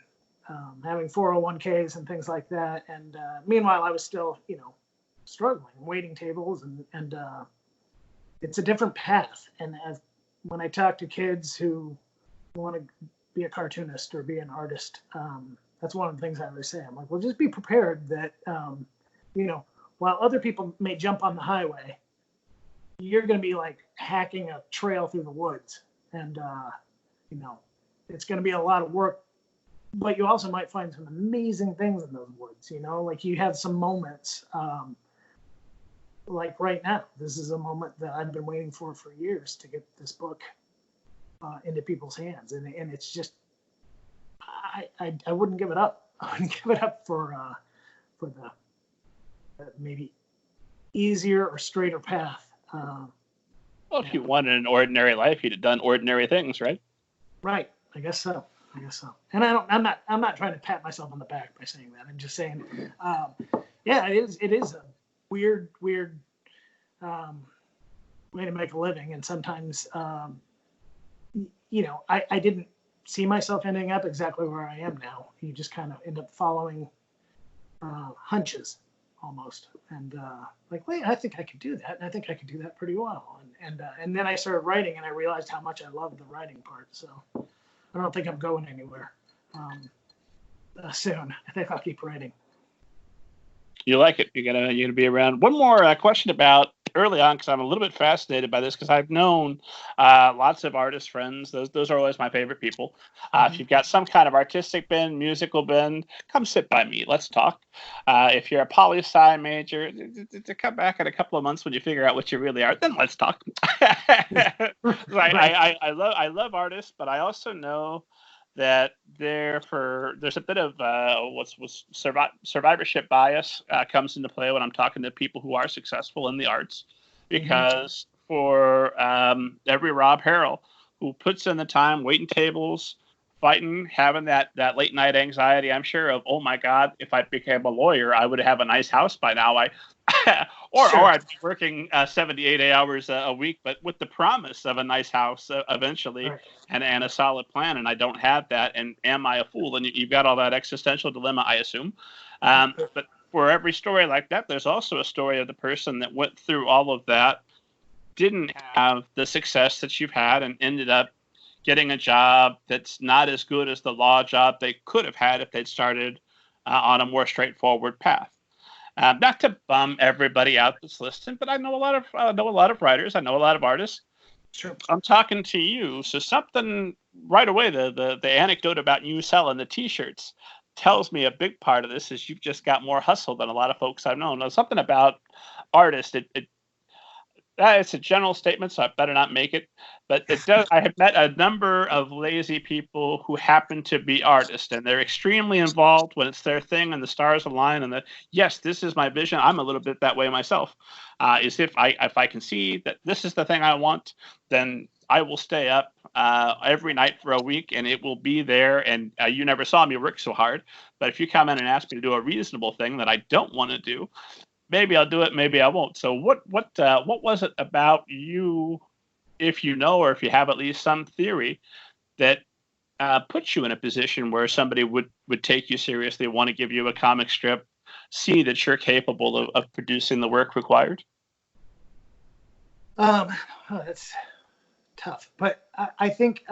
having 401ks and things like that. And meanwhile, I was still, you know, struggling, waiting tables, and it's a different path. And when I talk to kids who want to be a cartoonist or be an artist, that's one of the things I always say. I'm like, well, just be prepared that, you know, while other people may jump on the highway, you're going to be like hacking a trail through the woods. And, you know, it's going to be a lot of work, but you also might find some amazing things in those woods, you know, like you have some moments, like right now. This is a moment that I've been waiting for years to get this book into people's hands. And it's just, I wouldn't give it up. I wouldn't give it up for the maybe easier or straighter path. Well, if you wanted an ordinary life, you'd have done ordinary things, right? Right. I guess so. And I'm not trying to pat myself on the back by saying that. I'm just saying, yeah, it is a weird way to make a living. And sometimes, you know, I didn't see myself ending up exactly where I am now. You just kind of end up following hunches almost. And like, wait, I think I could do that. And I think I could do that pretty well. And then I started writing, and I realized how much I loved the writing part. So I don't think I'm going anywhere soon. I think I'll keep writing. You like it. You're gonna be around. One more question about early on, because I'm a little bit fascinated by this, because I've known lots of artist friends. Those are always my favorite people. If you've got some kind of artistic bend, musical bend, come sit by me. Let's talk. If you're a poli-sci major, to come back in a couple of months when you figure out what you really are, then let's talk. I love artists, but I also know that there's a bit of what's survivorship bias comes into play when I'm talking to people who are successful in the arts, because for every Rob Harrell who puts in the time, waiting tables, fighting, having that late night anxiety, I'm sure of, oh my God, if I became a lawyer, I would have a nice house by now. Or I'd be working 78 hours a week, but with the promise of a nice house eventually, Right. and a solid plan. And I don't have that. And am I a fool? And you've got all that existential dilemma, I assume. But for every story like that, there's also a story of the person that went through all of that, didn't have the success that you've had, and ended up getting a job that's not as good as the law job they could have had if they'd started on a more straightforward path. Not to bum everybody out that's listening, but I know a lot of writers. I know a lot of artists. Sure. I'm talking to you, so something right away. The anecdote about you selling the T-shirts tells me a big part of this is you've just got more hustle than a lot of folks I've known. Now, something about artists. It's a general statement, so I better not make it. But it does. I have met a number of lazy people who happen to be artists, and they're extremely involved when it's their thing, and the stars align. And yes, this is my vision. I'm a little bit that way myself. Is if I can see that this is the thing I want, then I will stay up every night for a week, and it will be there. And you never saw me work so hard. But if you come in and ask me to do a reasonable thing that I don't want to do, maybe I'll do it, maybe I won't. So what was it about you, if you know, or if you have at least some theory, that puts you in a position where somebody would take you seriously, want to give you a comic strip, see that you're capable of producing the work required? Oh, that's tough, but I think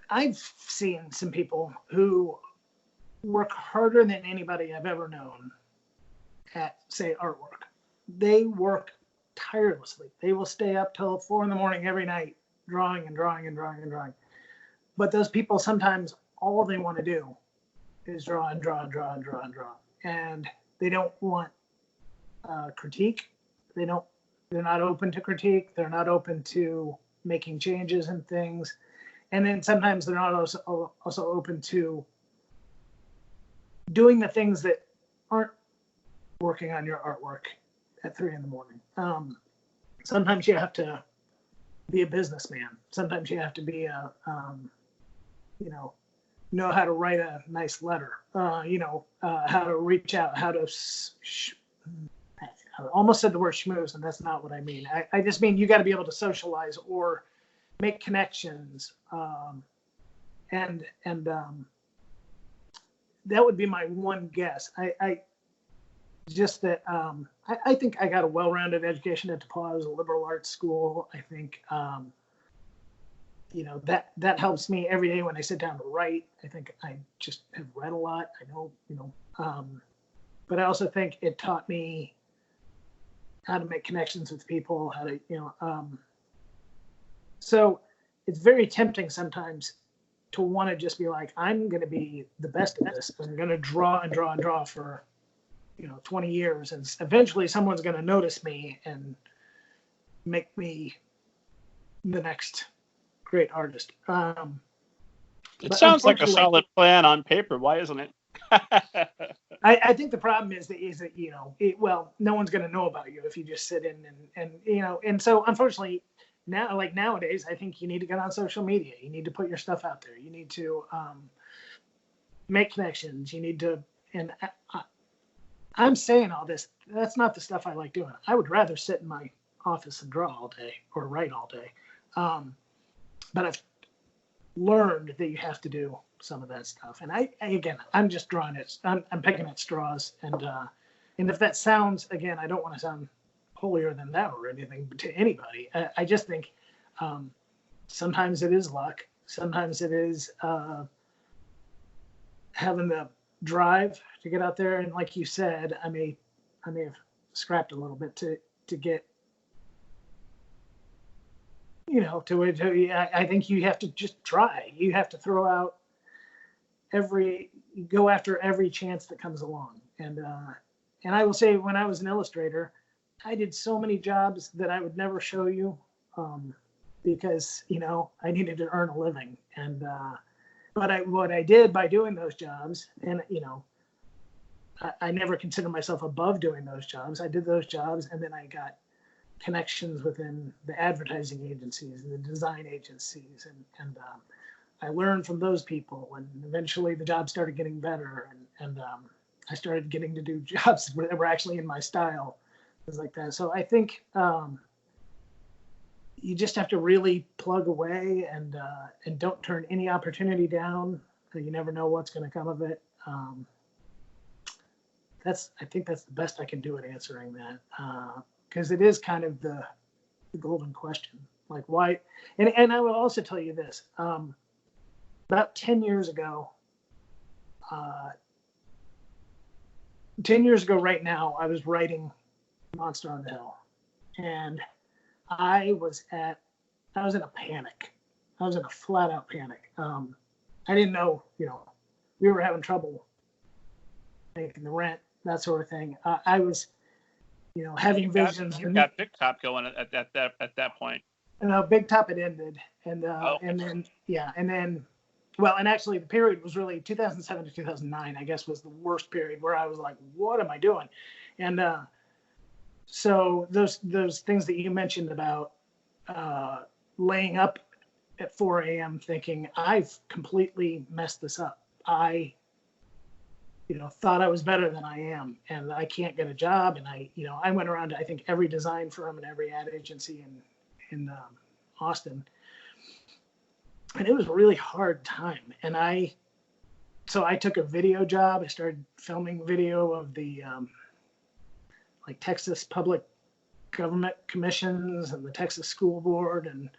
I've seen some people who work harder than anybody I've ever known at, say, artwork. They work tirelessly. They will stay up till 4 a.m. every night drawing and drawing and drawing and drawing. But those people, sometimes all they want to do is draw and draw and draw and draw and draw. And they don't want critique. They're not open to critique. They're not open to making changes and things. And then sometimes they're not also open to doing the things that aren't working on your artwork at 3 a.m. Sometimes you have to be a businessman. Sometimes you have to be know how to write a nice letter, how to reach out, how to, I almost said the word schmooze, and that's not what I mean. I just mean you got to be able to socialize or make connections. And that would be my one guess. I think I got a well-rounded education at DePaul. I was a liberal arts school. I think, that helps me every day when I sit down to write. I think I just have read a lot. I know, but I also think it taught me how to make connections with people, how to, so it's very tempting sometimes to want to just be like, I'm going to be the best at this. I'm going to draw and draw and draw for, 20 years. And eventually someone's going to notice me and make me the next great artist. It sounds like a solid plan on paper. Why isn't it? I think the problem is that no one's going to know about you if you just sit in and so unfortunately nowadays, I think you need to get on social media. You need to put your stuff out there. You need to make connections. You need to, and I'm saying all this. That's not the stuff I like doing. I would rather sit in my office and draw all day or write all day. But I've learned that you have to do some of that stuff. And I'm just drawing it. I'm picking at straws. And if that sounds, again, I don't want to sound holier than thou or anything to anybody. I just think sometimes it is luck. Sometimes it is having the drive to get out there. And like you said, I may have scrapped a little bit to get, I think you have to just try. You have to throw out go after every chance that comes along. And I will say, when I was an illustrator, I did so many jobs that I would never show you because, I needed to earn a living. And but what I did by doing those jobs, and, I never considered myself above doing those jobs. I did those jobs, and then I got connections within the advertising agencies and the design agencies. And I learned from those people, and eventually the job started getting better. And I started getting to do jobs that were actually in my style. Things like that. So I think you just have to really plug away and don't turn any opportunity down. You never know what's going to come of it. I think that's the best I can do at answering that, because it is kind of the golden question. Like, why? And I will also tell you this. About 10 years ago, 10 years ago right now, I was writing Monster on the Hill, and I was in a panic. I was in a flat out panic. I didn't know, we were having trouble making the rent, that sort of thing. I was, having visions. You got Big Top going at that point. Big Top had ended, and then, well, and actually the period was really 2007 to 2009, I guess, was the worst period where I was like, what am I doing? And so those things that you mentioned about laying up at 4 a.m. thinking, I've completely messed this up. I thought I was better than I am, and I can't get a job. And I went around to, I think, every design firm and every ad agency in Austin. And it was a really hard time. And so I took a video job. I started filming video of the like Texas Public Government Commissions and the Texas School Board and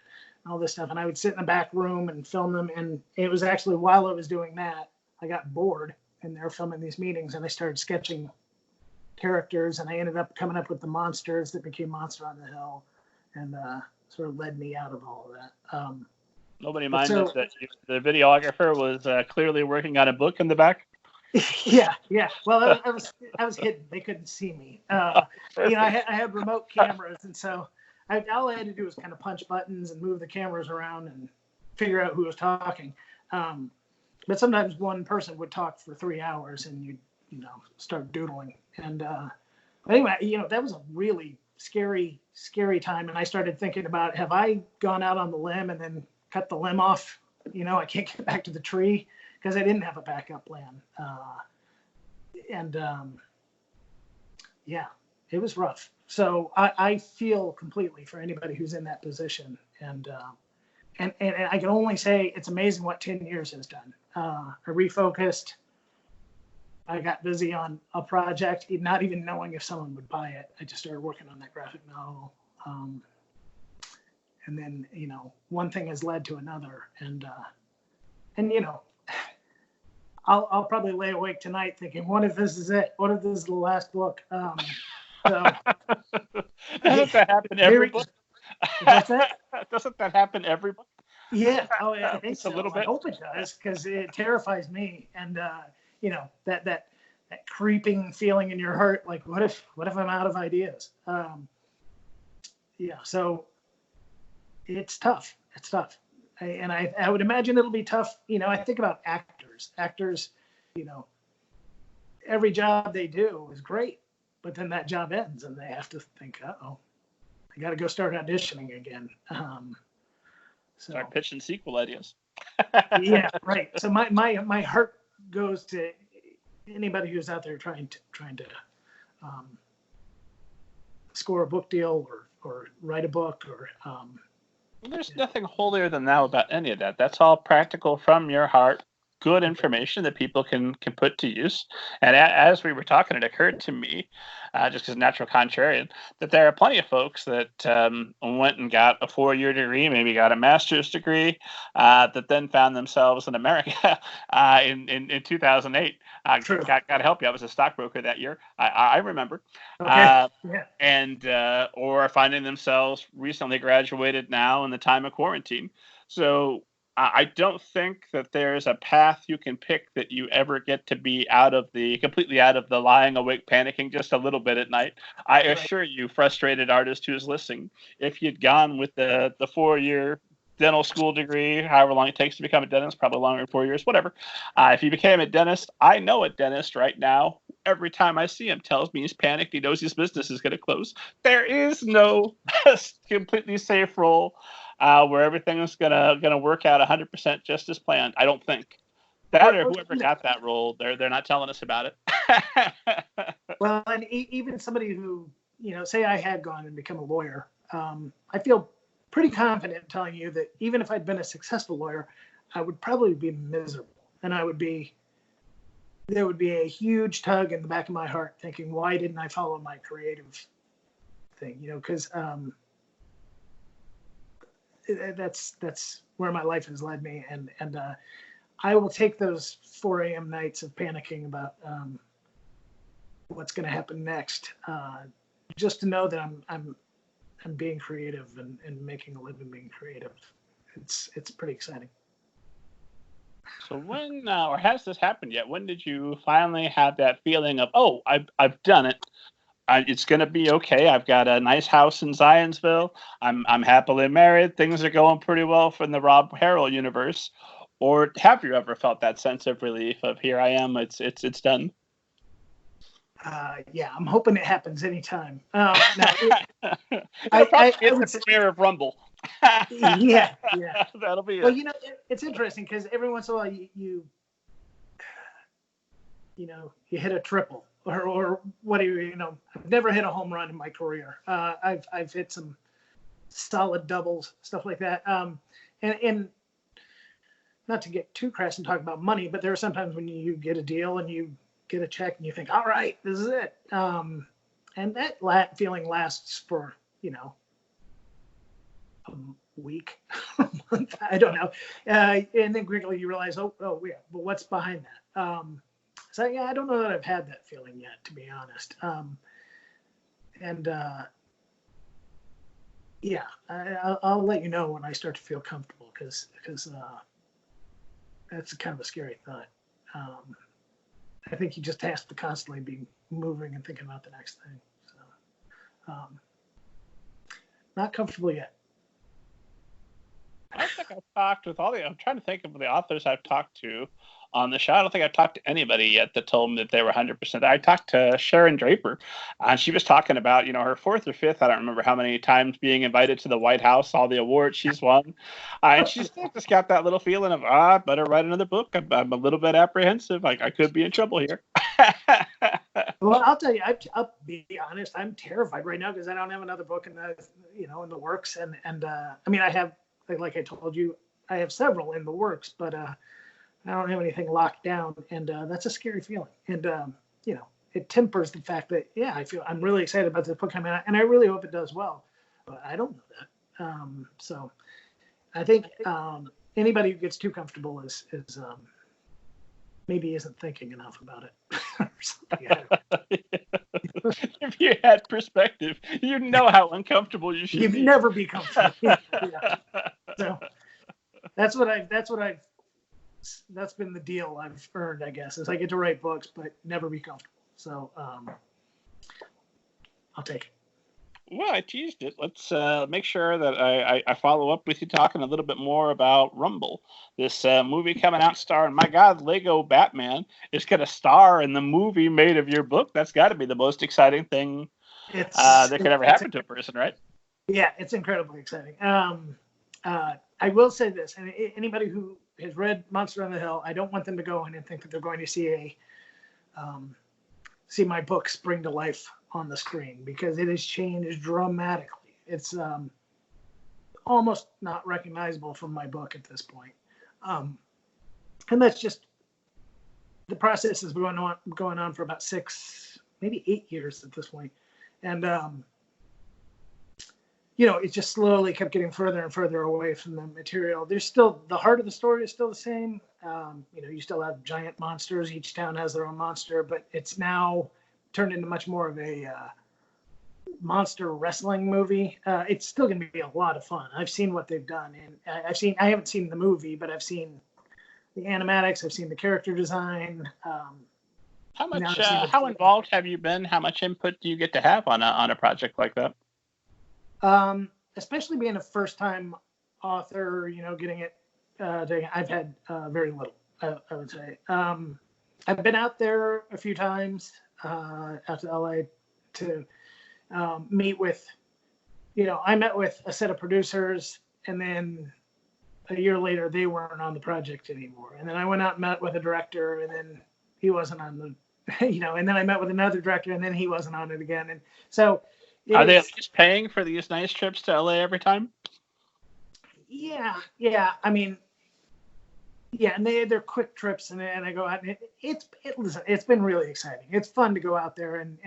all this stuff. And I would sit in the back room and film them. And it was actually while I was doing that, I got bored and they were filming these meetings and I started sketching characters and I ended up coming up with the monsters that became Monster on the Hill and sort of led me out of all of that. Nobody minded that the videographer was clearly working on a book in the back. Yeah. Well, I was hidden. They couldn't see me. I had remote cameras, and so all I had to do was kind of punch buttons and move the cameras around and figure out who was talking. But sometimes one person would talk for 3 hours, and you'd start doodling. And anyway, that was a really scary time. And I started thinking about, have I gone out on the limb and then cut the limb off? I can't get back to the tree because I didn't have a backup plan. It was rough. So I feel completely for anybody who's in that position. And I can only say it's amazing what 10 years has done. I refocused. I got busy on a project, not even knowing if someone would buy it. I just started working on that graphic novel. And then, one thing has led to another. And I'll probably lay awake tonight thinking, what if this is it? What if this is the last book? Doesn't that happen every book? What's that? Doesn't that happen every book? Yeah. Oh, yeah, I think so. A little bit. I hope it does because it terrifies me. And, that creeping feeling in your heart, like, what if I'm out of ideas? So it's tough. It's tough. I would imagine it'll be tough. I think about actors. Actors, every job they do is great, but then that job ends and they have to think, I got to go start auditioning again. Start pitching sequel ideas. Yeah, right. So my heart goes to anybody who's out there trying to score a book deal or write a book or. There's nothing holier than thou about any of that. That's all practical from your heart. Good information that people can put to use. And as we were talking, it occurred to me, just because natural contrarian, that there are plenty of folks that went and got a 4-year degree, maybe got a master's degree, that then found themselves in America in 2008. Got to help you. I was a stockbroker that year. I remember. Okay. And or finding themselves recently graduated now in the time of quarantine. So I don't think that there's a path you can pick that you ever get to be completely out of the lying awake, panicking just a little bit at night. I assure you, frustrated artist who's listening, if you'd gone with the 4-year dental school degree, however long it takes to become a dentist, probably longer than 4 years, whatever. If you became a dentist, I know a dentist right now, every time I see him, tells me he's panicked. He knows his business is going to close. There is no completely safe role where everything is gonna work out 100% just as planned. I don't think that or whoever got that role, they're not telling us about it. Well, and even somebody who say I had gone and become a lawyer, I feel pretty confident telling you that even if I'd been a successful lawyer, I would probably be miserable, and there would be a huge tug in the back of my heart, thinking, why didn't I follow my creative thing? Because that's where my life has led me, and I will take those 4 a.m. nights of panicking about what's going to happen next, just to know that I'm being creative and making a living being creative. It's pretty exciting. So when or has this happened yet? When did you finally have that feeling of, I've done it? It's going to be okay. I've got a nice house in Zionsville. I'm happily married. Things are going pretty well from the Rob Harrell universe. Or have you ever felt that sense of relief of, here I am, it's done? Yeah, I'm hoping it happens anytime. It's the premiere of Rumble. Yeah. That'll be it. Well, it's interesting because every once in a while you hit a triple. Or what do I've never hit a home run in my career. I've hit some solid doubles, stuff like that. And not to get too crass and talk about money, but there are sometimes when you get a deal and you get a check and you think, all right, this is it. and that feeling lasts for, a week, a month, I don't know. And then quickly you realize, oh yeah, but what's behind that? So yeah, I don't know that I've had that feeling yet, to be honest. And yeah, I'll let you know when I start to feel comfortable, because that's kind of a scary thought. I think you just have to constantly be moving and thinking about the next thing. So, not comfortable yet. I don't think I've talked with I'm trying to think of the authors I've talked to on the show. I don't think I've talked to anybody yet that told me that they were 100%. I talked to Sharon Draper, and she was talking about, her fourth or fifth, I don't remember how many times, being invited to the White House, all the awards she's won. And she's just got that little feeling of, I better write another book. I'm a little bit apprehensive. I could be in trouble here. Well, I'll tell you, I'll be honest, I'm terrified right now because I don't have another book in the works. And I mean, I have, like I told you, I have several in the works, but I don't have anything locked down, and that's a scary feeling. And it tempers the fact that I'm really excited about this book coming out, and I really hope it does well. But I don't know that. So I think anybody who gets too comfortable is maybe isn't thinking enough about it. Or something. If you had perspective, you know how uncomfortable you should be. You'd never be comfortable. Yeah. So that's been the deal I've earned, I guess, is I get to write books but never be comfortable. So I'll take it. Well, I teased it. Let's make sure that I follow up with you talking a little bit more about Rumble, this movie coming out starring, my God, Lego Batman is going to star in the movie made of your book. That's got to be the most exciting thing that could ever happen to a person, right? Yeah, it's incredibly exciting. I will say this, and anybody who has read Monster on the Hill, I don't want them to go in and think that they're going to see my book spring to life on the screen, because it has changed dramatically. It's almost not recognizable from my book at this point. And that's just, the process has been going on for about 6, maybe 8 years at this point. And, it just slowly kept getting further and further away from the material. There's still, the heart of the story is still the same. You still have giant monsters. Each town has their own monster, but it's now turned into much more of a monster wrestling movie. It's still going to be a lot of fun. I've seen what they've done, and I haven't seen the movie, but I've seen the animatics. I've seen the character design. How involved have you been? How much input do you get to have on a project like that? Especially being a first-time author, getting it. I've had very little, I would say. I've been out there a few times, out to LA to meet with, I met with a set of producers, and then a year later they weren't on the project anymore. And then I went out and met with a director, and then he wasn't on the, and then I met with another director, and then he wasn't on it again. And so are they at least paying for these nice trips to LA every time? Yeah. I mean, yeah, and they're quick trips, and I go out, and it's been really exciting. It's fun to go out there, and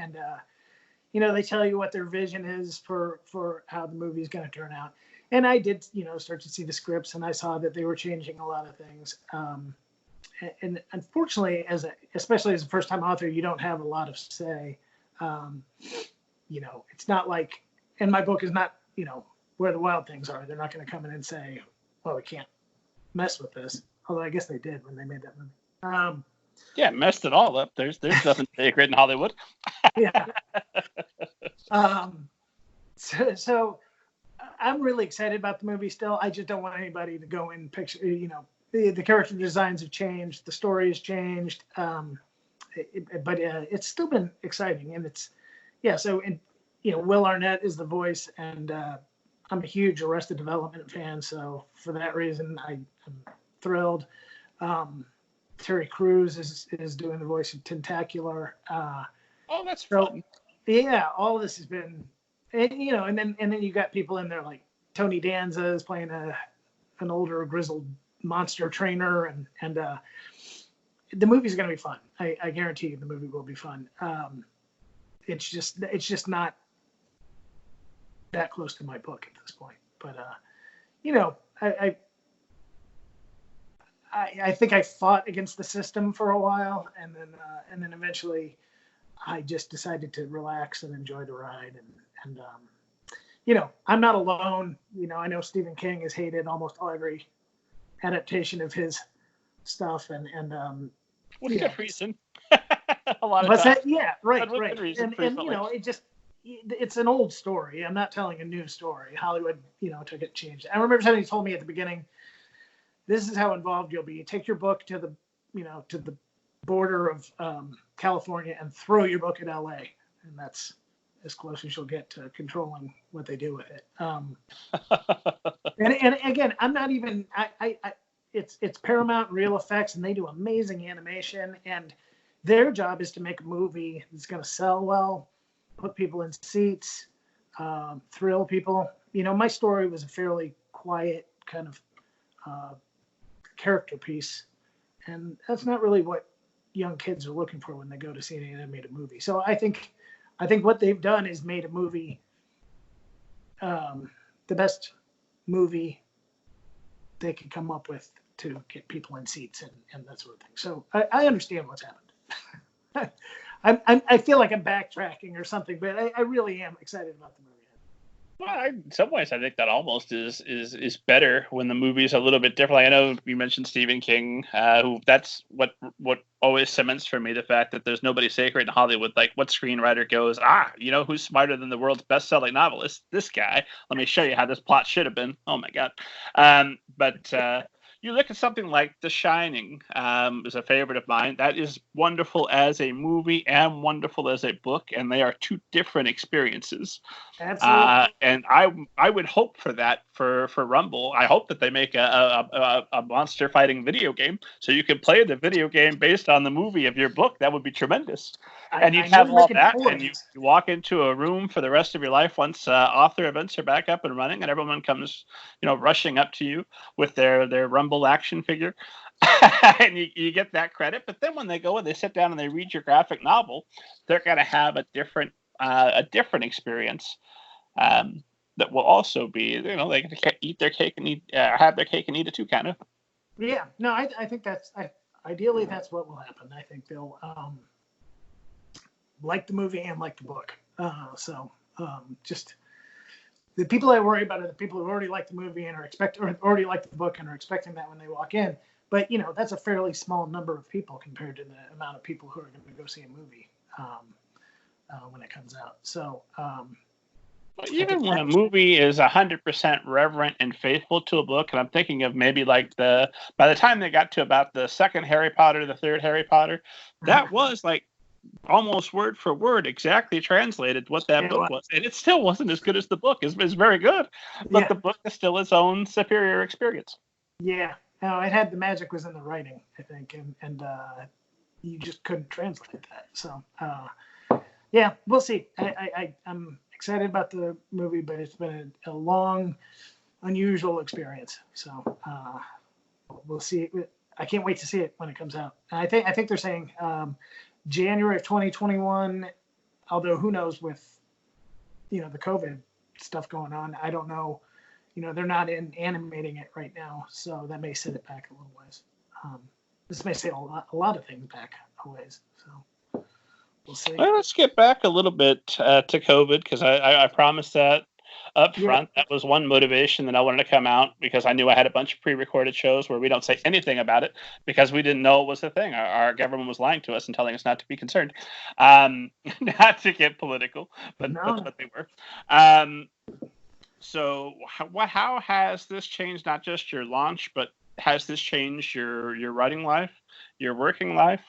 they tell you what their vision is for how the movie's going to turn out. And I did, start to see the scripts, and I saw that they were changing a lot of things. And unfortunately, especially as a first-time author, you don't have a lot of say. It's not like, and my book is not, where the wild things are. They're not going to come in and say, well, we can't mess with this. Although I guess they did when they made that movie. Yeah, messed it all up. There's nothing sacred in Hollywood. Yeah. So I'm really excited about the movie still. I just don't want anybody to go in picture, the character designs have changed. The story has changed. But it's still been exciting. And so Will Arnett is the voice, and I'm a huge Arrested Development fan. So for that reason, I'm thrilled. Terry Crews is doing the voice of Tentacular. Oh, that's fun. Yeah, all of this has been, and then you got people in there like Tony Danza is playing an older grizzled monster trainer, and the movie's going to be fun. I guarantee you the movie will be fun. it's just not that close to my book at this point. But I think I fought against the system for a while, and then eventually I just decided to relax and enjoy the ride. And I'm not alone. I know Stephen King has hated almost every adaptation of his stuff, and with good reason. A lot of what's times. that? Yeah, right. Reason, and it's an old story. I'm not telling a new story. Hollywood, took it, changed it. I remember somebody told me at the beginning, this is how involved you'll be. You take your book to the border of California and throw your book in LA, and that's as close as you'll get to controlling what they do with it. And again, I'm not even. It's Paramount Real Effects, and they do amazing animation, and their job is to make a movie that's going to sell well, put people in seats, thrill people. My story was a fairly quiet kind of character piece, and that's not really what young kids are looking for when they go to see an animated movie. So I think what they've done is made a movie, the best movie they could come up with to get people in seats and that sort of thing. So I understand what's happened. I feel like I'm backtracking or something, but I really am excited about the movie. Well, in some ways, I think that almost is better when the movie's a little bit different. Like, I know you mentioned Stephen King, who that's what always cements for me the fact that there's nobody sacred in Hollywood. Like, what screenwriter goes, who's smarter than the world's best-selling novelist? This guy. Let me show you how this plot should have been. Oh my God. But you look at something like The Shining, is a favorite of mine. That is wonderful as a movie and wonderful as a book, and they are two different experiences. Absolutely. And I would hope for that for Rumble. I hope that they make a monster fighting video game so you can play the video game based on the movie of your book. That would be tremendous. And you'd have all that, and you walk into a room for the rest of your life once author events are back up and running, and everyone comes, rushing up to you with their Rumble action figure. And you get that credit. But then when they go and they sit down and they read your graphic novel, they're going to have a different experience. That will also be, they can eat their cake and have their cake and eat it too, kind of. Yeah, no, I think that's ideally that's what will happen. I think they'll like the movie and like the book. Just the people I worry about are the people who already like the movie and or already like the book and are expecting that when they walk in. But that's a fairly small number of people compared to the amount of people who are going to go see a movie when it comes out. So. Even when a movie is 100% reverent and faithful to a book, and I'm thinking of maybe like by the time they got to about the second Harry Potter, the third Harry Potter, that was like almost word for word exactly translated what that book was. And it still wasn't as good as the book. It's very good, but the book is still its own superior experience. Yeah. No, it had the magic was in the writing, I think, and you just couldn't translate that. So, yeah, we'll see. I'm excited about the movie, but it's been a long, unusual experience. So we'll see. I can't wait to see it when it comes out. And I think they're saying January of 2021. Although who knows with the COVID stuff going on, I don't know. They're not animating it right now, so that may set it back a little ways. This may set a lot of things back a ways. So. We'll see. Well, let's get back a little bit to COVID, because I promised that up front. Yeah. That was one motivation that I wanted to come out, because I knew I had a bunch of pre-recorded shows where we don't say anything about it because we didn't know it was a thing. Our government was lying to us and telling us not to be concerned. Not to get political, but that's what they were. So how has this changed not just your launch, but has this changed your writing life, your working life?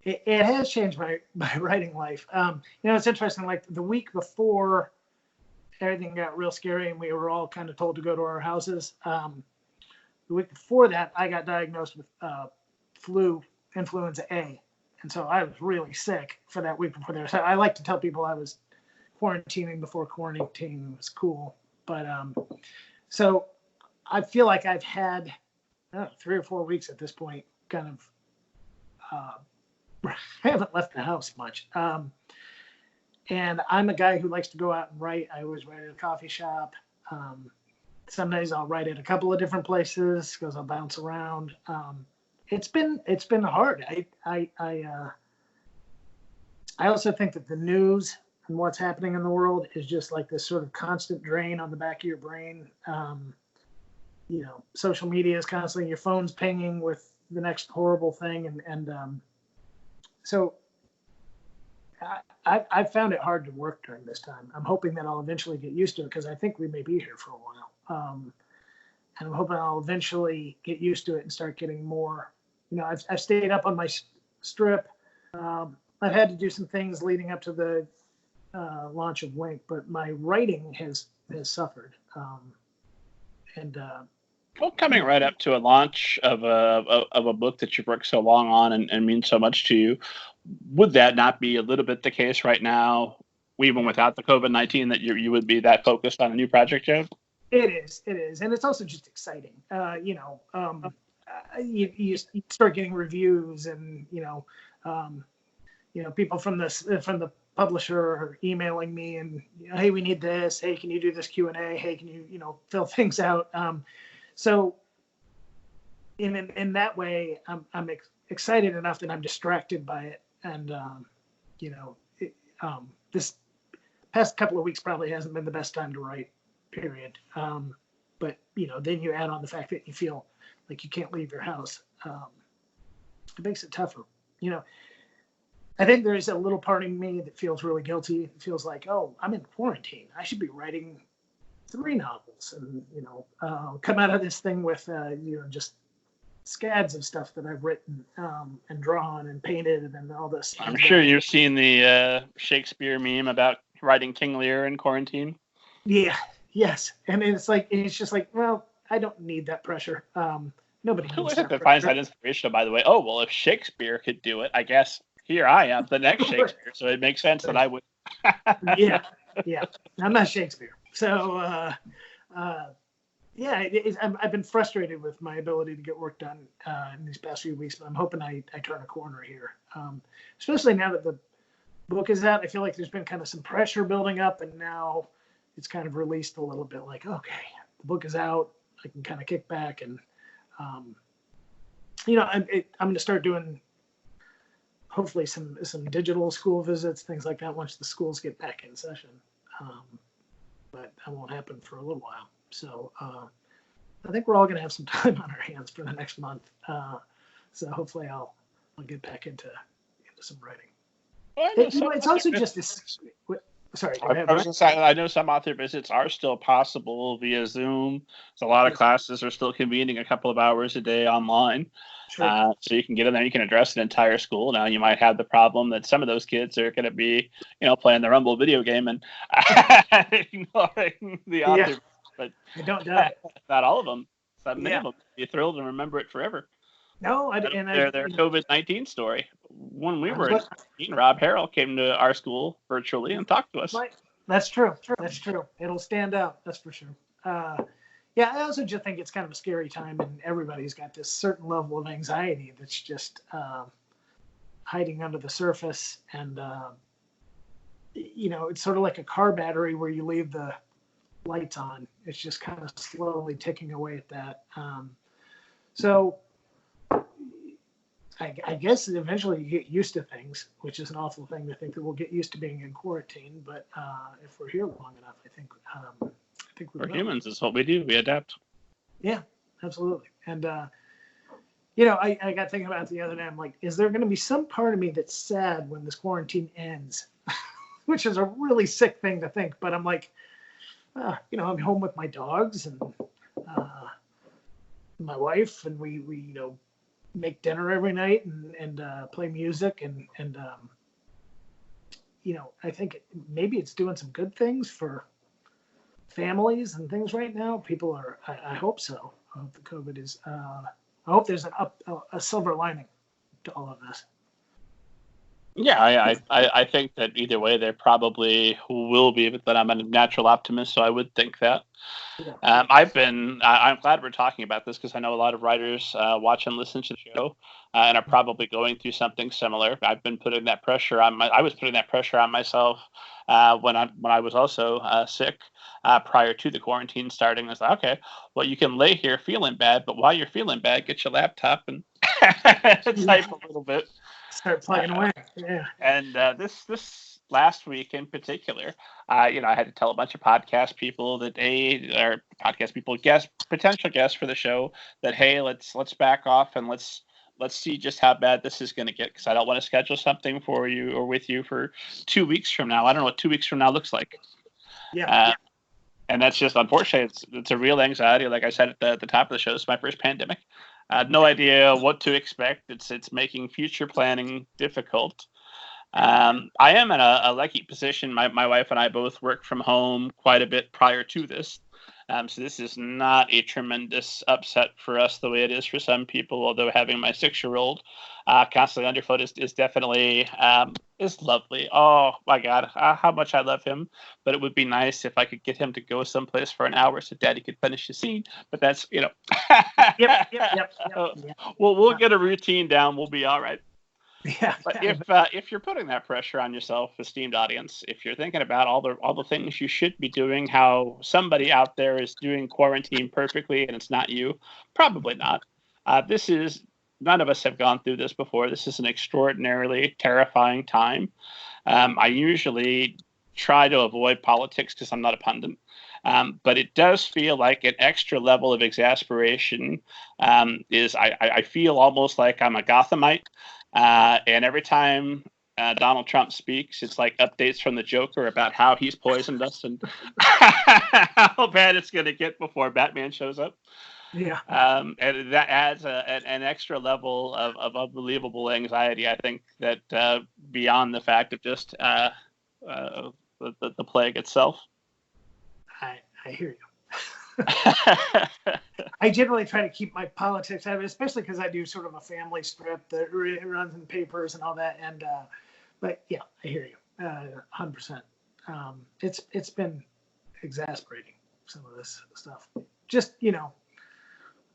It has changed my writing life. It's interesting. Like the week before everything got real scary and we were all kind of told to go to our houses, the week before that, I got diagnosed with influenza A. And so I was really sick for that week before there. So I like to tell people I was quarantining before quarantine was cool. But so I feel like I've had 3 or 4 weeks at this point, kind of. I haven't left the house much. And I'm a guy who likes to go out and write. I always write at a coffee shop. Some days I'll write at a couple of different places because I'll bounce around. It's been hard. I also think that the news and what's happening in the world is just like this sort of constant drain on the back of your brain. Social media is constantly, your phone's pinging with the next horrible thing. So I found it hard to work during this time. I'm hoping that I'll eventually get used to it because I think we may be here for a while. And I'm hoping I'll eventually get used to it and start getting more. I've stayed up on my strip. I've had to do some things leading up to the launch of Wink, but my writing has suffered. Well, coming right up to a launch of a book that you've worked so long on and means so much to you, would that not be a little bit the case right now, even without the COVID-19, that you would be that focused on a new project, Joe? It is, and it's also just exciting. You start getting reviews, and people from the publisher are emailing me, and hey, we need this. Hey, can you do this Q&A? Hey, can you fill things out? So in that way, I'm excited enough that I'm distracted by it, and this past couple of weeks probably hasn't been the best time to write. Period. But then you add on the fact that you feel like you can't leave your house. It makes it tougher. I think there's a little part of me that feels really guilty. It feels like, oh, I'm in quarantine. I should be writing 3 novels, and come out of this thing with just scads of stuff that I've written and drawn and painted and all this. I'm sure you've seen the Shakespeare meme about writing King Lear in quarantine. Yeah. Yes, and it's just like, well, I don't need that pressure. Nobody needs that pressure. Finds that inspirational, by the way. Oh, well, if Shakespeare could do it, I guess here I am, the next Shakespeare. So it makes sense that I would. Yeah. I'm not Shakespeare. So, I've been frustrated with my ability to get work done in these past few weeks, but I'm hoping I turn a corner here. Especially now that the book is out, I feel like there's been kind of some pressure building up, and now it's kind of released a little bit, like, okay, the book is out. I can kind of kick back, and I'm going to start doing hopefully some digital school visits, things like that, once the schools get back in session. But that won't happen for a little while. So I think we're all going to have some time on our hands for the next month. So hopefully I'll get back into some writing. Well, it's also just this. Sorry. I know some author visits are still possible via Zoom. So a lot of classes are still convening a couple of hours a day online. Sure. So you can get in there, you can address an entire school. Now you might have the problem that some of those kids are going to be, playing the Rumble video game and ignoring the author. Yeah. But I don't doubt it. Not all of them. Some of them be thrilled and remember it forever. No, their COVID-19 story. When we were in Rob Harrell came to our school virtually and talked to us. That's true. That's true. It'll stand out. That's for sure. I also just think it's kind of a scary time, and everybody's got this certain level of anxiety that's just hiding under the surface. And, it's sort of like a car battery where you leave the lights on. It's just kind of slowly ticking away at that. So I guess eventually you get used to things, which is an awful thing to think that we'll get used to being in quarantine. But if we're here long enough, I think we're humans. Is what we do. We adapt. Yeah, absolutely. And I got thinking about it the other day. I'm like, is there going to be some part of me that's sad when this quarantine ends? Which is a really sick thing to think. But I'm like, I'm home with my dogs and my wife, and we make dinner every night and play music and I think maybe it's doing some good things for families and things right now. People are, I hope so. I hope the COVID is, I hope there's a silver lining to all of this. Yeah, I think that either way they probably will be, but I'm a natural optimist, so I would think that. Yeah. I'm glad we're talking about this because I know a lot of writers watch and listen to the show and are probably going through something similar. I've been putting that pressure on I was putting that pressure on myself when I was also sick prior to the quarantine starting. I was like, okay, well, you can lay here feeling bad, but while you're feeling bad, get your laptop and type a little bit. Start plugging away. Yeah. And this last week in particular, I had to tell a bunch of podcast people that potential guests for the show that hey, let's back off and let's see just how bad this is going to get because I don't want to schedule something for you or with you for 2 weeks from now. I don't know what 2 weeks from now looks like. Yeah. And that's just unfortunately it's a real anxiety. Like I said at the top of the show, it's my first pandemic. I had no idea what to expect. It's making future planning difficult. I am in a lucky position. My wife and I both worked from home quite a bit prior to this. So this is not a tremendous upset for us the way it is for some people, although having my 6-year-old constantly underfoot is definitely is lovely. Oh my God, how much I love him. But it would be nice if I could get him to go someplace for an hour so Daddy could finish the scene. But that's, Yep. We'll get a routine down. We'll be all right. Yeah. But if you're putting that pressure on yourself, esteemed audience, if you're thinking about all the things you should be doing, how somebody out there is doing quarantine perfectly and it's not you, probably not. None of us have gone through this before. This is an extraordinarily terrifying time. I usually try to avoid politics because I'm not a pundit. But it does feel like an extra level of exasperation I feel almost like I'm a Gothamite. And every time Donald Trump speaks, it's like updates from the Joker about how he's poisoned us and how bad it's going to get before Batman shows up. Yeah. And that adds an extra level of unbelievable anxiety, I think, that beyond the fact of just the plague itself. I hear you. I generally try to keep my politics out of it, especially because I do sort of a family strip that runs in papers and all that. And but yeah, I hear you 100%. It's been exasperating, some of this stuff. Just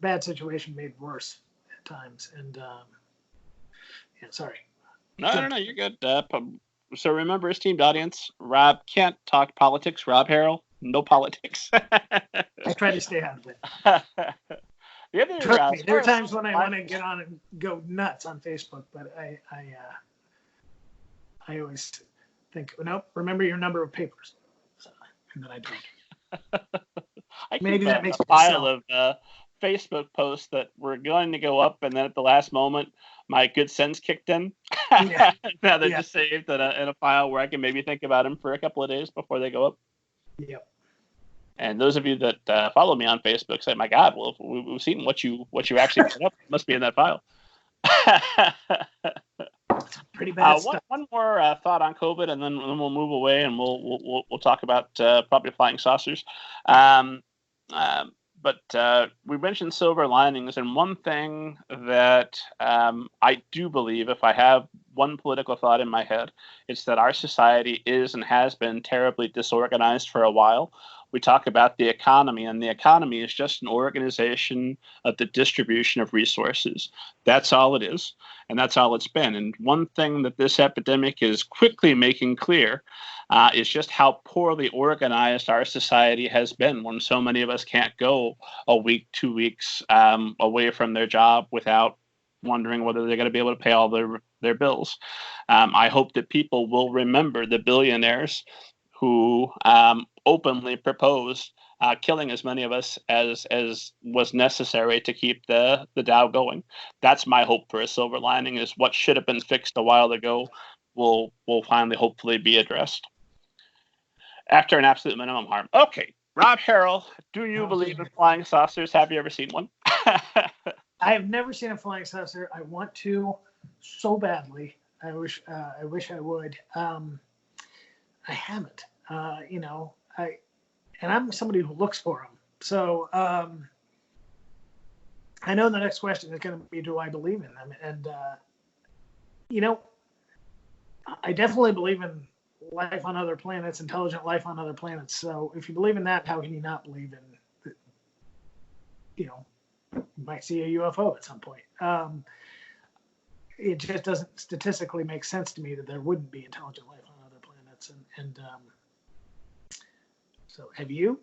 bad situation made worse at times. And yeah, sorry. No, you're good. So remember, esteemed audience, Rob can't talk politics. Rob Harrell, no politics. I try to stay out of it. Trust me, there are times when I want to get on and go nuts on Facebook, but I always think, nope, remember your number of papers. So, and then I don't. Maybe that makes a pile of Facebook posts that were going to go up, and then at the last moment, my good sense kicked in. Yeah. Now they're just saved in a file where I can maybe think about them for a couple of days before they go up. Yep. And those of you that follow me on Facebook say, "My God, well, we've seen what you actually put up. It must be in that file." Pretty bad stuff. One more thought on COVID, and then we'll move away, and we'll talk about probably flying saucers. But we mentioned silver linings, and one thing that I do believe, if I have one political thought in my head, it's that our society is and has been terribly disorganized for a while. We talk about the economy, and the economy is just an organization of the distribution of resources. That's all it is, and that's all it's been. And one thing that this epidemic is quickly making clear is just how poorly organized our society has been when so many of us can't go a week, 2 weeks away from their job without wondering whether they're going to be able to pay all their bills. I hope that people will remember the billionaires who openly proposed killing as many of us as was necessary to keep the Dow going. That's my hope for a silver lining, is what should have been fixed a while ago will finally hopefully be addressed after an absolute minimum harm. Okay, Rob Harrell, do you believe in flying saucers? Have you ever seen one? I have never seen a flying saucer. I want to so badly. I wish I would. I haven't. And I'm somebody who looks for them. So I know the next question is going to be, do I believe in them? And I definitely believe in life on other planets, intelligent life on other planets. So if you believe in that, how can you not believe in, you know, you might see a UFO at some point? It just doesn't statistically make sense to me that there wouldn't be intelligent life on other planets. And so have you?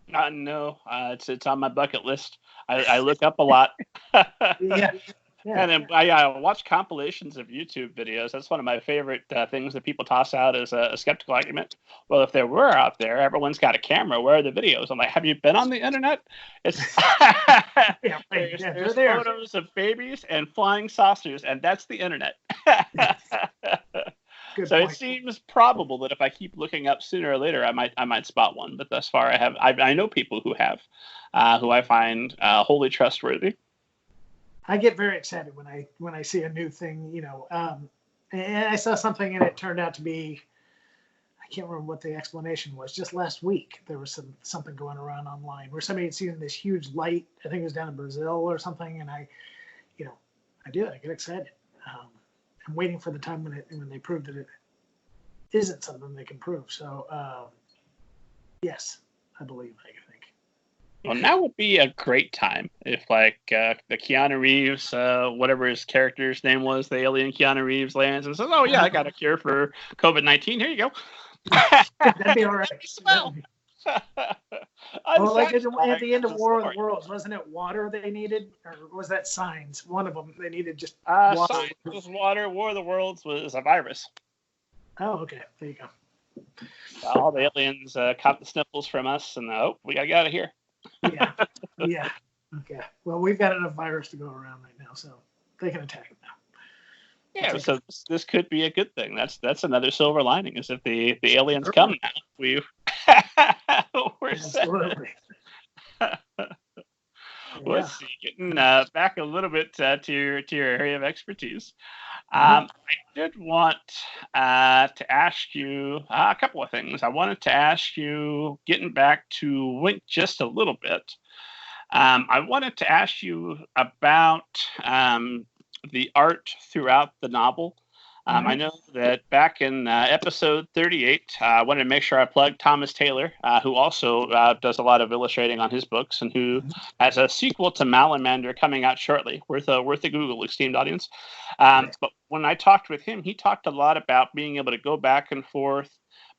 No, it's on my bucket list. I look up a lot. Yeah. Yeah. And then I watch compilations of YouTube videos. That's one of my favorite things that people toss out as a skeptical argument. Well, if there were out there, everyone's got a camera. Where are the videos? I'm like, have you been on the internet? It's Yeah, right. there's They're there. photos of babies and flying saucers, and that's the internet. Good So point. it seems probable that if I keep looking up, sooner or later I might spot one. But thus far, I know people who have, who I find wholly trustworthy. I get very excited when I see a new thing, you know. And I saw something and it turned out to be, I can't remember what the explanation was. Just last week there was something going around online where somebody had seen this huge light. I think it was down in Brazil or something, and I get excited. I'm waiting for the time when they prove that it isn't something they can prove. So yes, I believe. I think. Well, now would be a great time if, like, the Keanu Reeves, whatever his character's name was, the alien Keanu Reeves lands and says, "Oh yeah, I got a cure for COVID-19. Here you go." That'd be all right. Smell. Well, like at the end of War of the Worlds, wasn't it water they needed, or was that signs? One of them they needed just water. Signs was water. War of the Worlds was a virus. Oh, okay. There you go. All the aliens caught the sniffles from us, and we gotta get out of here. Yeah. Yeah. Okay. Well, we've got enough virus to go around right now, so they can attack it now. Yeah, so this could be a good thing. That's another silver lining, is if the aliens come now, we're absolutely. Let's see, getting back a little bit to your area of expertise. I did want to ask you a couple of things. I wanted to ask you, getting back to Wink just a little bit. I wanted to ask you about the art throughout the novel. I know that back in episode 38, I wanted to make sure I plugged Thomas Taylor, who also does a lot of illustrating on his books, and who has a sequel to Malamander coming out shortly, worth a Google, esteemed audience. But when I talked with him, he talked a lot about being able to go back and forth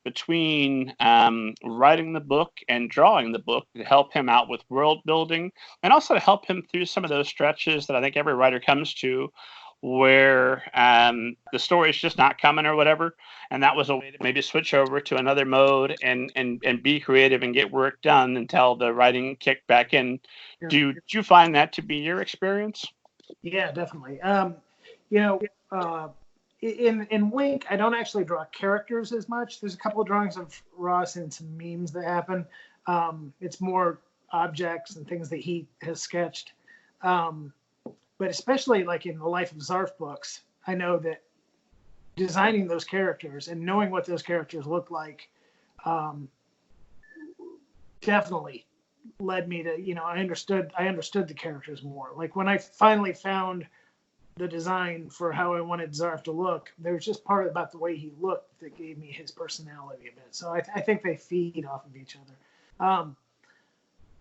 between writing the book and drawing the book to help him out with world building, and also to help him through some of those stretches that I think every writer comes to, where the story is just not coming or whatever, and that was a way to maybe switch over to another mode and be creative and get work done until the writing kicked back in. Yeah. Do you find that to be your experience? Yeah, definitely. In Wink, I don't actually draw characters as much. There's a couple of drawings of Ross and some memes that happen. It's more objects and things that he has sketched. But especially like in the Life of Zarf books, I know that designing those characters and knowing what those characters look like definitely led me to, I understood the characters more. Like when I finally found the design for how I wanted Zarf to look, there was just part about the way he looked that gave me his personality a bit. So I think they feed off of each other.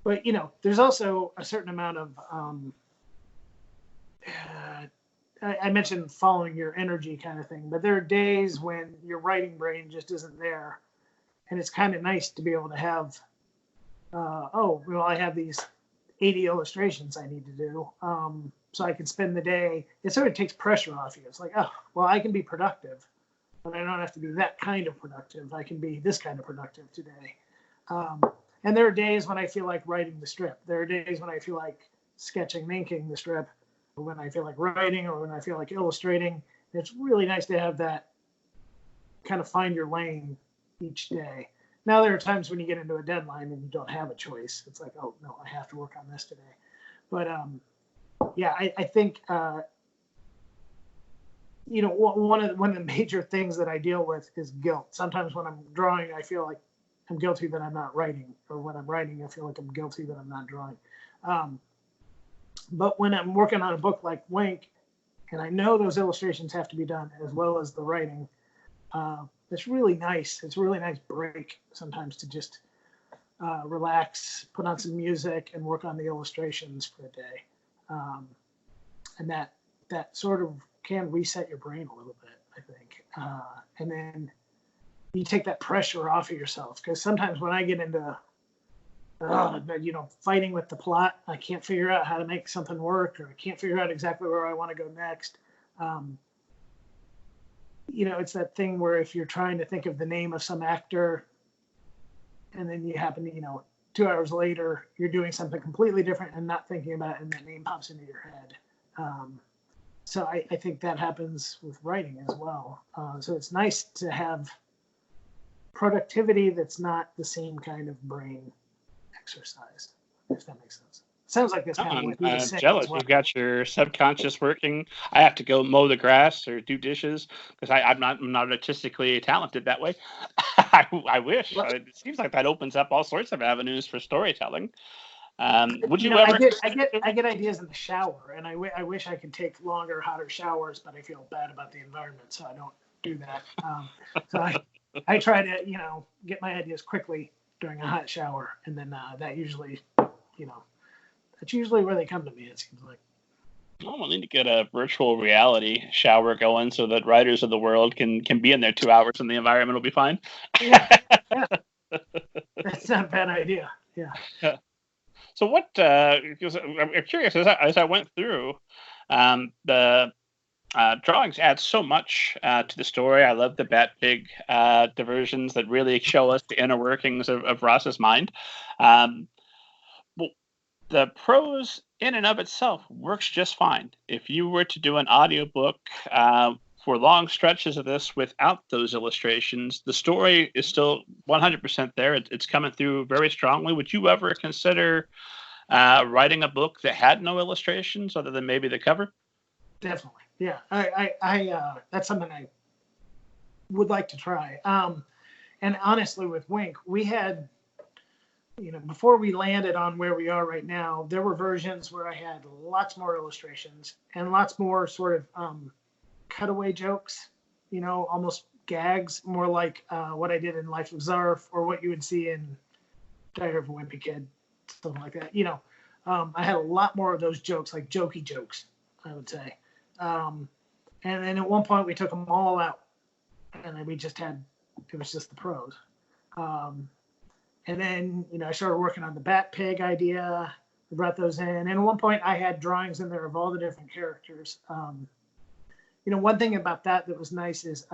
But, there's also a certain amount of, I mentioned following your energy kind of thing, but there are days when your writing brain just isn't there. And it's kind of nice to be able to have, I have these 80 illustrations I need to do. So I can spend the day. It sort of takes pressure off you. It's like, I can be productive, but I don't have to be that kind of productive. I can be this kind of productive today. And there are days when I feel like writing the strip. There are days when I feel like sketching and inking the strip, or when I feel like writing, or when I feel like illustrating. It's really nice to have that kind of find your lane each day. Now, there are times when you get into a deadline and you don't have a choice. It's like, oh, no, I have to work on this today. But, I think, one of the major things that I deal with is guilt. Sometimes when I'm drawing, I feel like I'm guilty that I'm not writing. Or when I'm writing, I feel like I'm guilty that I'm not drawing. But when I'm working on a book like Wink, and I know those illustrations have to be done as well as the writing, It's really nice. It's a really nice break sometimes to just relax, put on some music, and work on the illustrations for a day. And that sort of can reset your brain a little bit, I think. And then you take that pressure off of yourself, because sometimes when I get into fighting with the plot, I can't figure out how to make something work, or I can't figure out exactly where I want to go next. It's that thing where if you're trying to think of the name of some actor, and then you happen to, 2 hours later, you're doing something completely different and not thinking about it, and that name pops into your head. So I think that happens with writing as well. So it's nice to have productivity that's not the same kind of brain exercise, if that makes sense. Sounds like this kind of went through the same jealous. as well. You've got your subconscious working. I have to go mow the grass or do dishes because I'm not artistically talented that way. I wish. It seems like that opens up all sorts of avenues for storytelling. Would you ever? I get ideas in the shower, and I wish I could take longer, hotter showers, but I feel bad about the environment, so I don't do that. So I try to get my ideas quickly during a hot shower, and then that usually that's usually where they come to me, it seems like. Oh, we'll need to get a virtual reality shower going so that writers of the world can be in there 2 hours and the environment will be fine. Yeah. That's not a bad idea. Yeah. So what? Because I'm curious as I went through, the drawings add so much to the story. I love the Bat Pig diversions that really show us the inner workings of Ross's mind. Well, the prose in and of itself works just fine. If you were to do an audiobook for long stretches of this without those illustrations, the story is still 100% there. It's coming through very strongly. Would you ever consider writing a book that had no illustrations other than maybe the cover? Definitely. Yeah. I that's something I would like to try. And honestly, with Wink, we had, before we landed on where we are right now, there were versions where I had lots more illustrations and lots more sort of cutaway jokes, almost gags, more like what I did in Life of Zarf or what you would see in Diary of a Wimpy Kid, something like that. I had a lot more of those jokes, like jokey jokes, I would say. And then at one point we took them all out, and then it was just the prose. And then, I started working on the Bat Pig idea. We brought those in. And at one point I had drawings in there of all the different characters. One thing about that was nice is,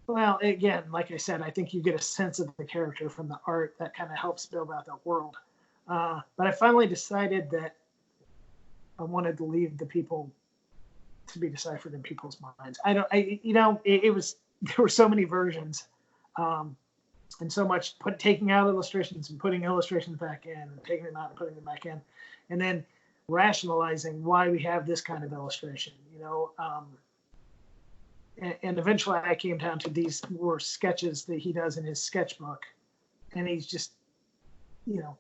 well, again, like I said, I think you get a sense of the character from the art that kind of helps build out the world. But I finally decided that I wanted to leave the people to be deciphered in people's minds. There were so many versions, and so much taking out illustrations and putting illustrations back in, and taking them out and putting them back in, and then rationalizing why we have this kind of illustration, and eventually I came down to these were sketches that he does in his sketchbook, and he's just,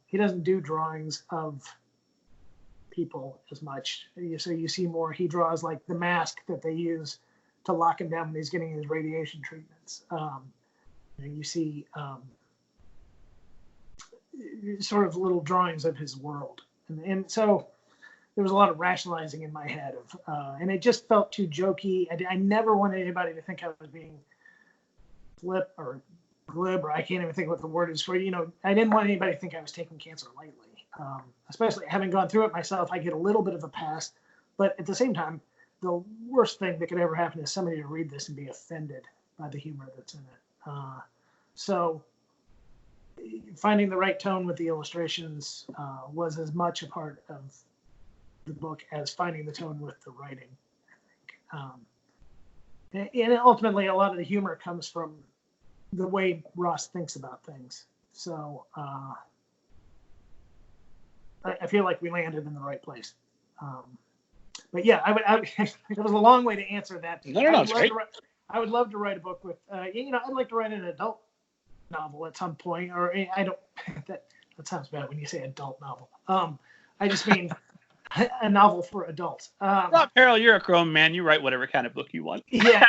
he doesn't do drawings of people as much. So you see more, he draws like the mask that they use to lock him down when he's getting his radiation treatments. You see sort of little drawings of his world. And so there was a lot of rationalizing in my head and it just felt too jokey. I never wanted anybody to think I was being flip or glib, or I can't even think what the word is for, I didn't want anybody to think I was taking cancer lightly. Especially having gone through it myself, I get a little bit of a pass, but at the same time, the worst thing that could ever happen is somebody to read this and be offended by the humor that's in it. So finding the right tone with the illustrations was as much a part of the book as finding the tone with the writing, I think. And ultimately, a lot of the humor comes from the way Ross thinks about things. So I feel like we landed in the right place. But yeah, it was a long way to answer that. No, it's great. I would love to write a book with, I'd like to write an adult novel at some point, or I don't, that sounds bad when you say adult novel. I just mean, a novel for adults. Rob Harrell, you're a grown man. You write whatever kind of book you want. Yeah.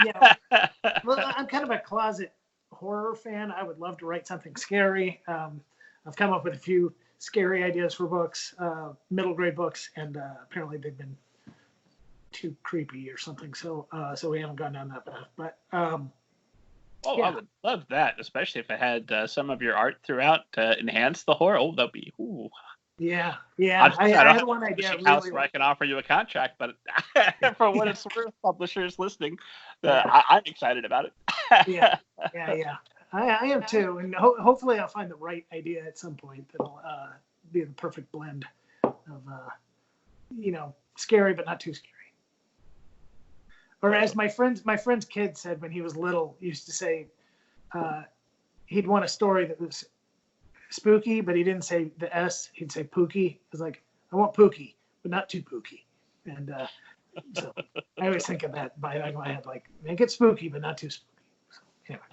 Well, I'm kind of a closet horror fan. I would love to write something scary. I've come up with a few scary ideas for books, middle grade books, and apparently they've been too creepy or something. So we haven't gone down that path. But yeah. I would love that, especially if I had some of your art throughout to enhance the horror. Oh, that'd be. Ooh. Yeah. I had one idea. Really where I can offer you a contract, but for what it's worth, publishers listening, I'm excited about it. Yeah. I am too, and hopefully I'll find the right idea at some point that'll be the perfect blend of, scary but not too scary. Or as my friend's kid said when he was little, he used to say he'd want a story that was spooky, but he didn't say the S. He'd say pooky. It was like, I want pooky, but not too pooky. And so I always think of that by my head, like, make it spooky, but not too spooky. So, anyway.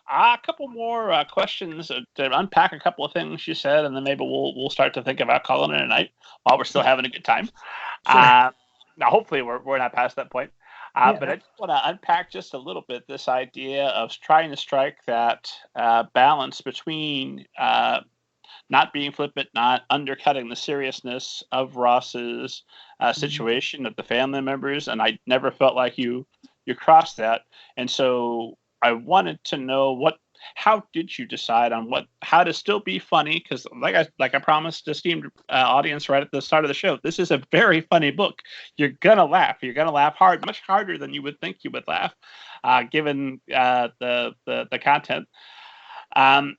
A couple more questions to unpack a couple of things you said, and then maybe we'll start to think about calling it a night while we're still having a good time. Sure. Now, hopefully, we're not past that point. But I just want to unpack just a little bit this idea of trying to strike that balance between not being flippant, not undercutting the seriousness of Ross's situation of the family members, and I never felt like you crossed that. And so I wanted to know how did you decide on how to still be funny? Because like I promised esteemed audience right at the start of the show, this is a very funny book. You're gonna laugh. You're gonna laugh hard, much harder than you would think you would laugh, given the content.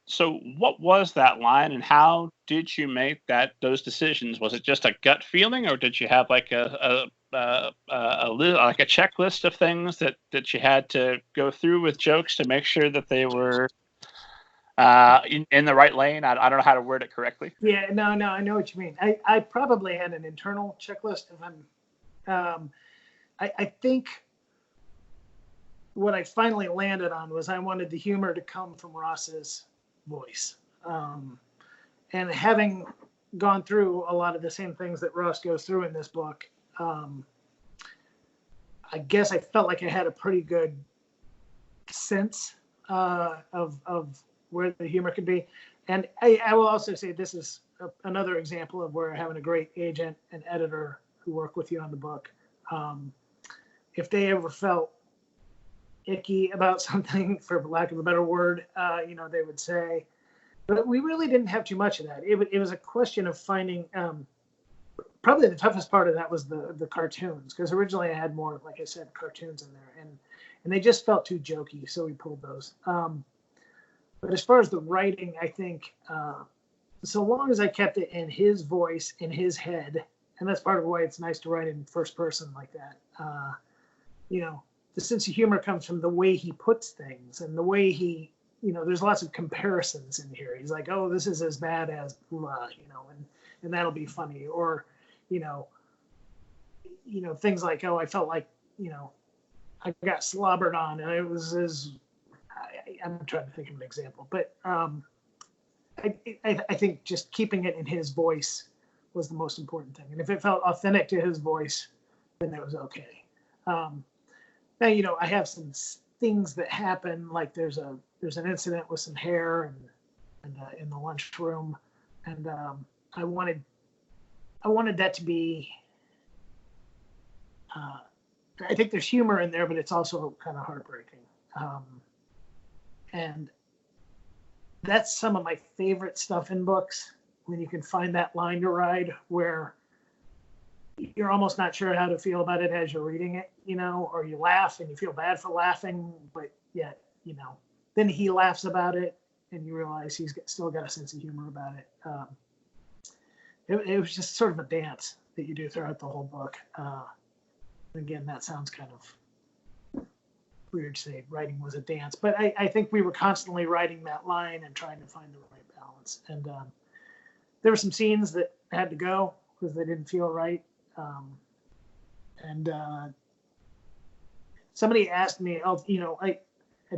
So what was that line, and how did you make those decisions? Was it just a gut feeling, or did you have like a checklist of things that you had to go through with jokes to make sure that they were in the right lane? I don't know how to word it correctly. Yeah, no, I know what you mean. I probably had an internal checklist. I think what I finally landed on was I wanted the humor to come from Ross's voice. And having gone through a lot of the same things that Ross goes through in this book, I guess I felt like I had a pretty good sense of where the humor could be. And I will also say this is another example of where having a great agent and editor who work with you on the book, if they ever felt icky about something, for lack of a better word, they would say, but we really didn't have too much of that. It was a question of finding, probably the toughest part of that was the cartoons, because originally I had more, like I said, cartoons in there, and they just felt too jokey, so we pulled those. But as far as the writing, I think so long as I kept it in his voice, in his head, and that's part of why it's nice to write in first person like that. The sense of humor comes from the way he puts things and the way he, there's lots of comparisons in here. He's like, oh, this is as bad as, and that'll be funny. Or, things like, oh, I felt like, I got slobbered on, and it was I'm trying to think of an example, but I think just keeping it in his voice was the most important thing. And if it felt authentic to his voice, then it was okay. Now, I have some things that happen, like there's an incident with some hair and in the lunchroom, and I wanted that to be. I think there's humor in there, but it's also kind of heartbreaking, and that's some of my favorite stuff in books, when you can find that line to ride where you're almost not sure how to feel about it as you're reading it, or you laugh and you feel bad for laughing, but yet, then he laughs about it and you realize he's still got a sense of humor about it. It was just sort of a dance that you do throughout the whole book. Again, that sounds kind of weird to say writing was a dance, but I think we were constantly writing that line and trying to find the right balance. And there were some scenes that had to go because they didn't feel right. And somebody asked me, I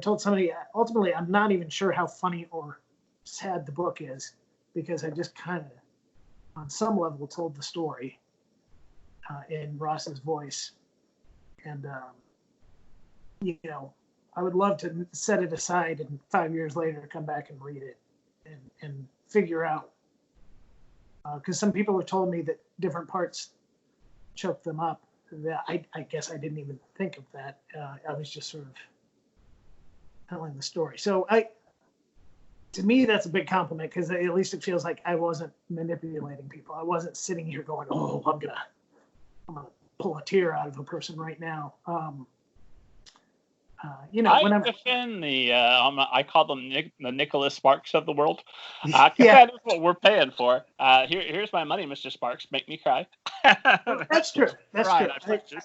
told somebody, ultimately, I'm not even sure how funny or sad the book is, because I just kind of on some level, told the story in Ross's voice. And, I would love to set it aside and 5 years later come back and read it and figure out. Because some people have told me that different parts choked them up. That I guess I didn't even think of that. I was just sort of telling the story. So to me, that's a big compliment, because at least it feels like I wasn't manipulating people. I wasn't sitting here going, "Oh, I'm gonna pull a tear out of a person right now." I defend the I call them the Nicholas Sparks of the world. Yeah. That is what we're paying for. Here's my money, Mr. Sparks. Make me cry. That's true. That's right, true.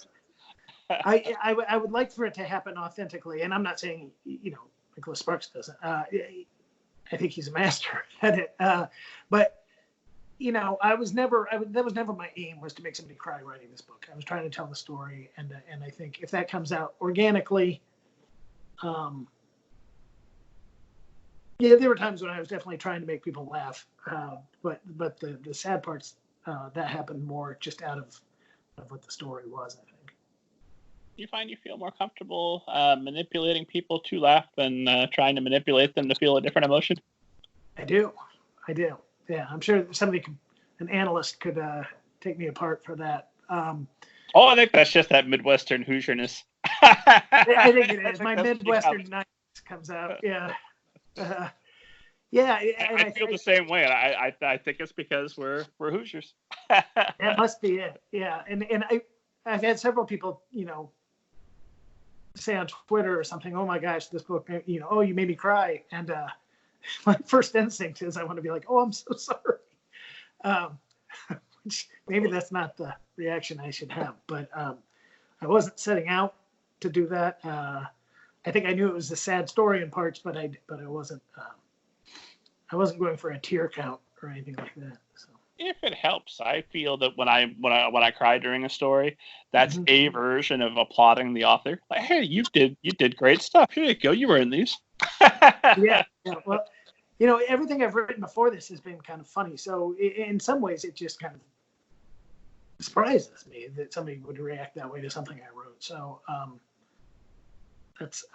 I would like for it to happen authentically, and I'm not saying Nicholas Sparks doesn't. I think he's a master at it. But that was never my aim, was to make somebody cry writing this book. I was trying to tell the story, and I think if that comes out organically, there were times when I was definitely trying to make people laugh. But the sad parts that happened more just out of what the story was, I think. You find you feel more comfortable manipulating people to laugh than trying to manipulate them to feel a different emotion? I do. Yeah, I'm sure an analyst could take me apart for that. I think that's just that Midwestern Hoosierness. I think it is. My Midwestern night comes out. Yeah. Yeah. I feel the same way. I think it's because we're Hoosiers. That must be it. Yeah. And I've had several people, say on Twitter or something, "Oh my gosh, this book, you made me cry." And my first instinct is I want to be like, "Oh, I'm so sorry." Which maybe that's not the reaction I should have, but I wasn't setting out to do that. I think I knew it was a sad story in parts, but I wasn't going for a tear count or anything like that. So. If it helps, I feel that when I cry during a story, that's a version of applauding the author. Like, "Hey, you did great stuff. Here you go. You were in these." Yeah. Well, everything I've written before this has been kind of funny. So in some ways, it just kind of surprises me that somebody would react that way to something I wrote. So that's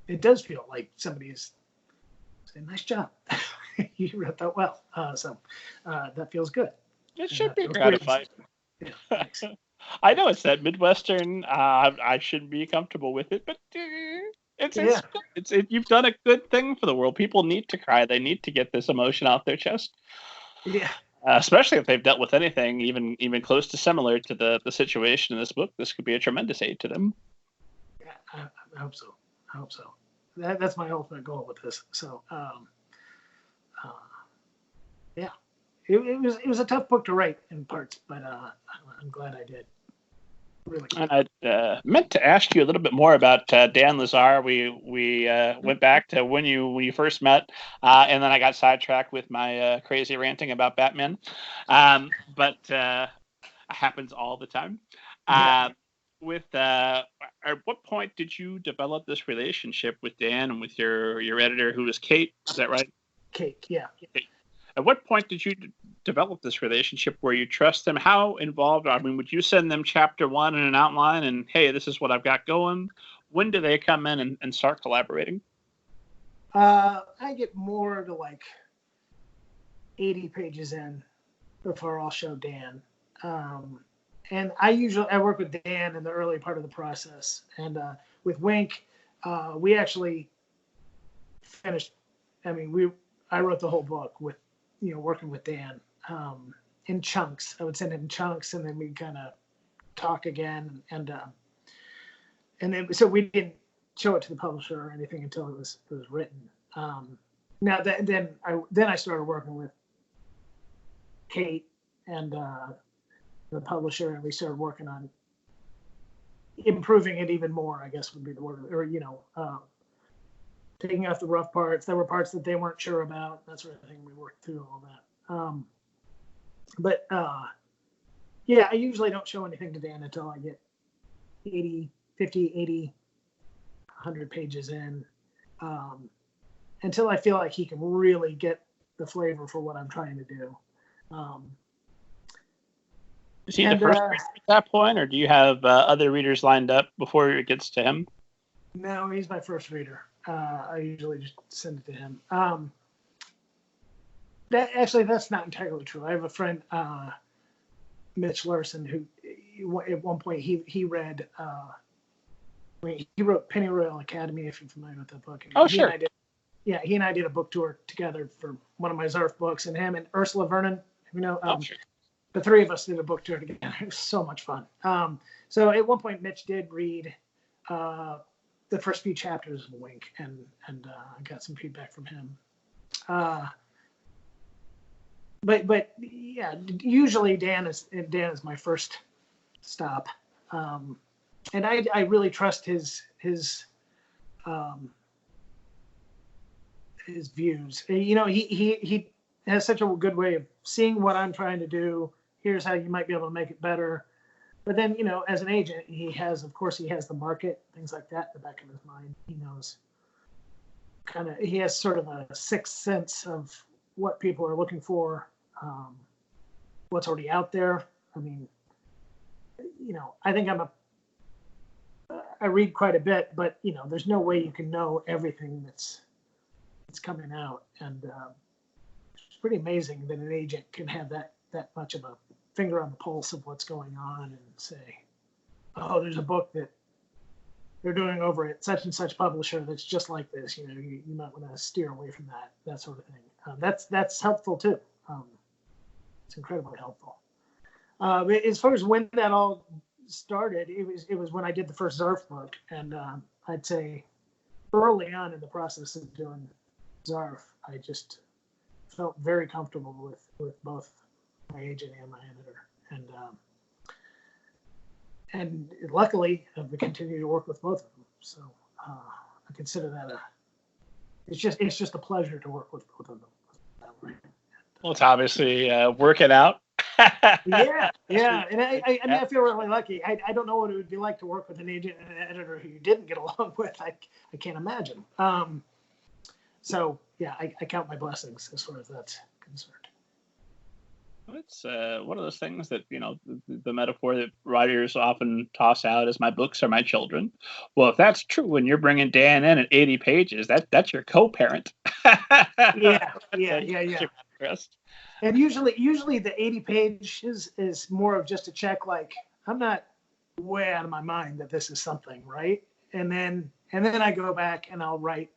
it does feel like somebody is saying, "Nice job. You wrote that well." So that feels good. It should be gratifying. Yeah, thanks. I know it's that Midwestern. I shouldn't be comfortable with it, but you've done a good thing for the world. People need to cry. They need to get this emotion off their chest. Yeah. Especially if they've dealt with anything even close to similar to the situation in this book. This could be a tremendous aid to them. Yeah, I hope so. That's my ultimate goal with this. So, yeah, it was a tough book to write in parts, but I'm glad I did. Really. And I meant to ask you a little bit more about Dan Lazar. We went back to when you first met, and then I got sidetracked with my crazy ranting about Batman. But it happens all the time. At what point did you develop this relationship with Dan and with your editor, who was Kate? Is that right? Kate, yeah. Kate. At what point did you develop this relationship where you trust them? How involved? I mean, would you send them chapter 1 in an outline and, "Hey, this is what I've got going"? When do they come in and start collaborating? I get more to like 80 pages in before I'll show Dan. And I work with Dan in the early part of the process. And with Wink, we actually finished. I mean, I wrote the whole book with, working with Dan in chunks. I would send it in chunks, and then we'd kind of talk again. And then so we didn't show it to the publisher or anything until it was written. Now then I started working with Kate and the publisher, and we started working on improving it even more, I guess would be the word, or taking out the rough parts. There were parts that they weren't sure about, that sort of thing. We worked through all that. I usually don't show anything to Dan until I get 50, 80, 100 pages in, until I feel like he can really get the flavor for what I'm trying to do. Is he the first reader at that point, or do you have other readers lined up before it gets to him? No, he's my first reader. I usually just send it to him. That's not entirely true. I have a friend, Mitch Larson, who at one point he read. He wrote Penny Royal Academy, if you're familiar with that book. Oh, sure. He and I did a book tour together for one of my Zarf books, and him and Ursula Vernon, Sure. The three of us did a book tour together. It was so much fun. So at one point, Mitch did read the first few chapters of Wink, and I got some feedback from him. But yeah, usually Dan is my first stop, and I really trust his views. He has such a good way of seeing what I'm trying to do. Here's how you might be able to make it better. But then, as an agent, he has the market, things like that in the back of his mind. He knows he has sort of a sixth sense of what people are looking for, what's already out there. I mean, I think I read quite a bit, but there's no way you can know everything that's coming out. And it's pretty amazing that an agent can have that much of a finger on the pulse of what's going on and say, oh, there's a book that they're doing over at such and such publisher that's just like this. You might want to steer away from that sort of thing. That's helpful too. It's incredibly helpful. As far as when that all started, it was when I did the first Zarf book, and I'd say early on in the process of doing Zarf, I just felt very comfortable with both my agent and my editor, and luckily I've continued to work with both of them. So I consider that it's just a pleasure to work with both of them. Well, it's obviously working out. yeah, and I feel really lucky. I don't know what it would be like to work with an agent and an editor who you didn't get along with. I can't imagine. So yeah, I count my blessings as far as that's concerned. It's one of those things that, the metaphor that writers often toss out is my books are my children. Well, if that's true, when you're bringing Dan in at 80 pages, that's your co-parent. Yeah. And usually the 80 pages is more of just a check, like I'm not way out of my mind that this is something, right? And then I go back and I'll write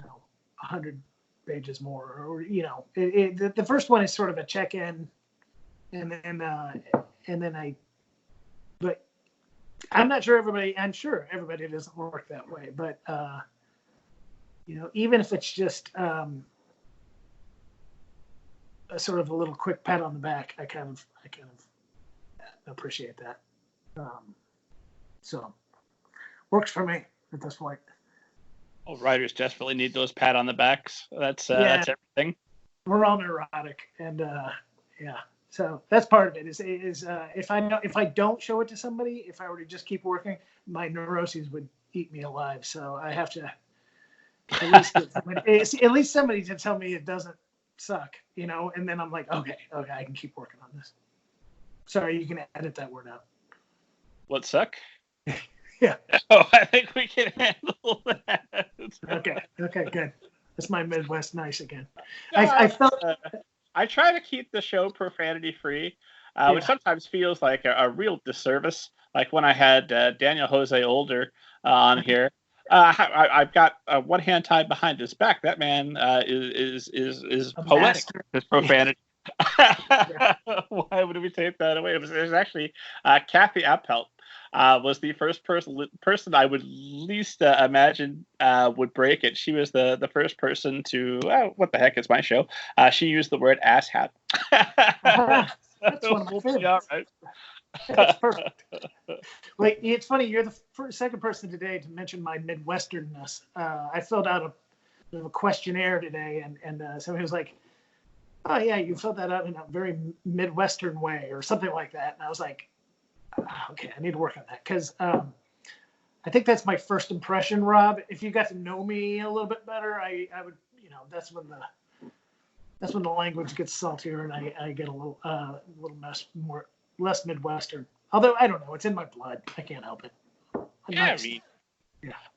100 pages more, or the first one is sort of a check-in, and then but I'm sure everybody doesn't work that way, but even if it's just a sort of a little quick pat on the back, I kind of appreciate that. So works for me at this point. Well, writers desperately need those pat on the backs. That's everything. We're all neurotic, and so that's part of it. Is if I don't show it to somebody, if I were to just keep working, my neuroses would eat me alive. So I have to at least somebody to tell me it doesn't suck, and then I'm like, okay, I can keep working on this. Sorry, you can edit that word out. What suck? Yeah. Oh, I think we can handle that. Okay, good. That's my Midwest nice again. No, I felt. I try to keep the show profanity free, which sometimes feels like a real disservice. Like when I had Daniel Jose Older on here, I've got one hand tied behind his back. That man is poetic. His profanity. Why would we take that away? There's actually Kathy Appelt. Was the first person I would least imagine would break it. She was the first person to, what the heck, it's my show. She used the word asshat. That's one of my favorites. All right. That's perfect. Like, it's funny, you're the second person today to mention my Midwesternness. I filled out a questionnaire today, and somebody was like, oh yeah, you filled that out in a very Midwestern way or something like that. And I was like, okay, I need to work on that, because I think that's my first impression, Rob. If you got to know me a little bit better, I would, that's when the language gets saltier and I get a little less Midwestern. Although I don't know, it's in my blood. I can't help it. I mean,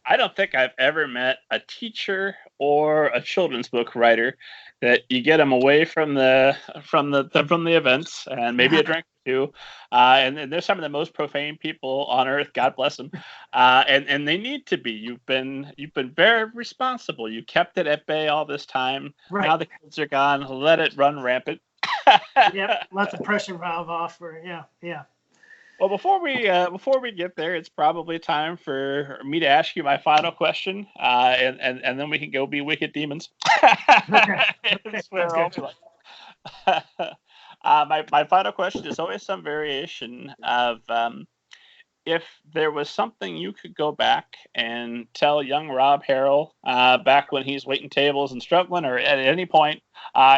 I don't think I've ever met a teacher or a children's book writer that you get them away from the events and maybe a drink or two, and they're some of the most profane people on earth. God bless them, and they need to be. You've been very responsible. You kept it at bay all this time. Right. Now the kids are gone. Let it run rampant. Yep. Let the pressure valve off. Yeah. Well, before we get there, it's probably time for me to ask you my final question, and then we can go be wicked demons. Okay. My final question is always some variation of if there was something you could go back and tell young Rob Harrell back when he's waiting tables and struggling, or at any point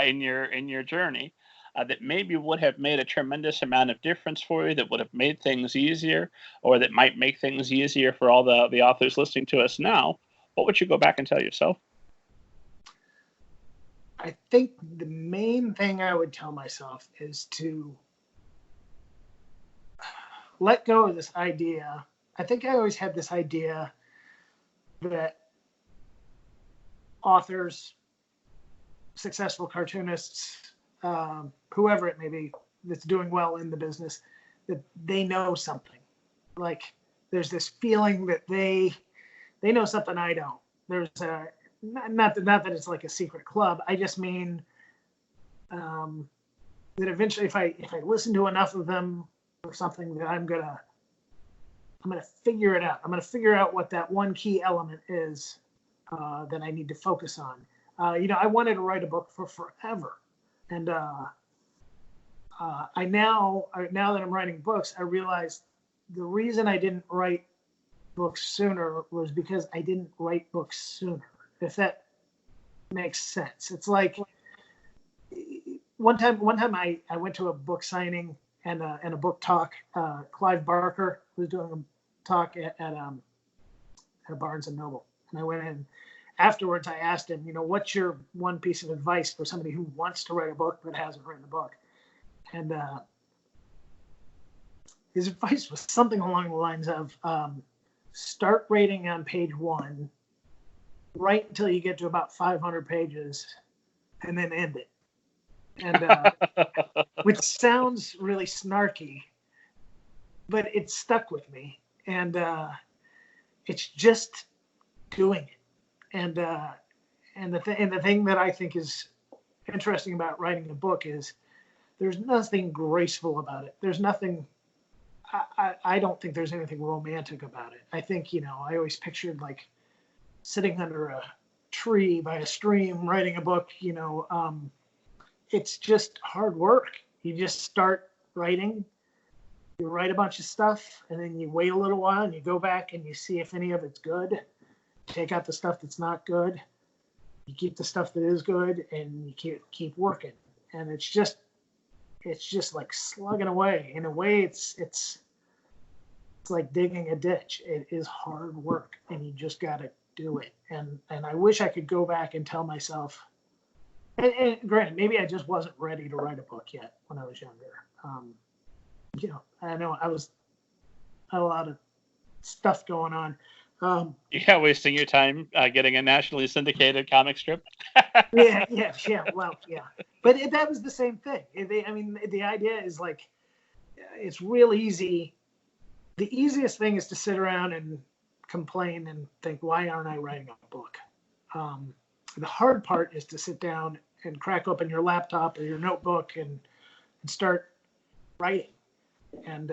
in your journey. That maybe would have made a tremendous amount of difference for you, that would have made things easier, or that might make things easier for all the authors listening to us now, what would you go back and tell yourself? I think the main thing I would tell myself is to let go of this idea. I think I always had this idea that authors, successful cartoonists, whoever it may be that's doing well in the business, that they know something. Like there's this feeling that they know something I don't. There's a not that it's like a secret club. I just mean that eventually, if I listen to enough of them or something, that I'm gonna figure it out. I'm gonna figure out what that one key element is that I need to focus on. I wanted to write a book for forever. And now that I'm writing books, I realized the reason I didn't write books sooner was because I didn't write books sooner, if that makes sense. It's like one time I went to a book signing and a book talk. Clive Barker was doing a talk at Barnes and Noble, and I went in. Afterwards, I asked him, what's your one piece of advice for somebody who wants to write a book but hasn't written a book? And his advice was something along the lines of start writing on page 1, write until you get to about 500 pages, and then end it. And which sounds really snarky, but it stuck with me. And it's just doing it. And the thing that I think is interesting about writing a book is there's nothing graceful about it. There's nothing. I don't think there's anything romantic about it. I think I always pictured like sitting under a tree by a stream writing a book. It's just hard work. You just start writing. You write a bunch of stuff, and then you wait a little while, and you go back and you see if any of it's good. Take out the stuff that's not good. You keep the stuff that is good, and you keep working. And it's just like slugging away. In a way, it's like digging a ditch. It is hard work, and you just got to do it. And I wish I could go back and tell myself. And granted, maybe I just wasn't ready to write a book yet when I was younger. I know I had a lot of stuff going on. Yeah, wasting your time getting a nationally syndicated comic strip. yeah. Well, yeah. But that was the same thing. The idea is like, it's real easy. The easiest thing is to sit around and complain and think, why aren't I writing a book? The hard part is to sit down and crack open your laptop or your notebook and start writing. And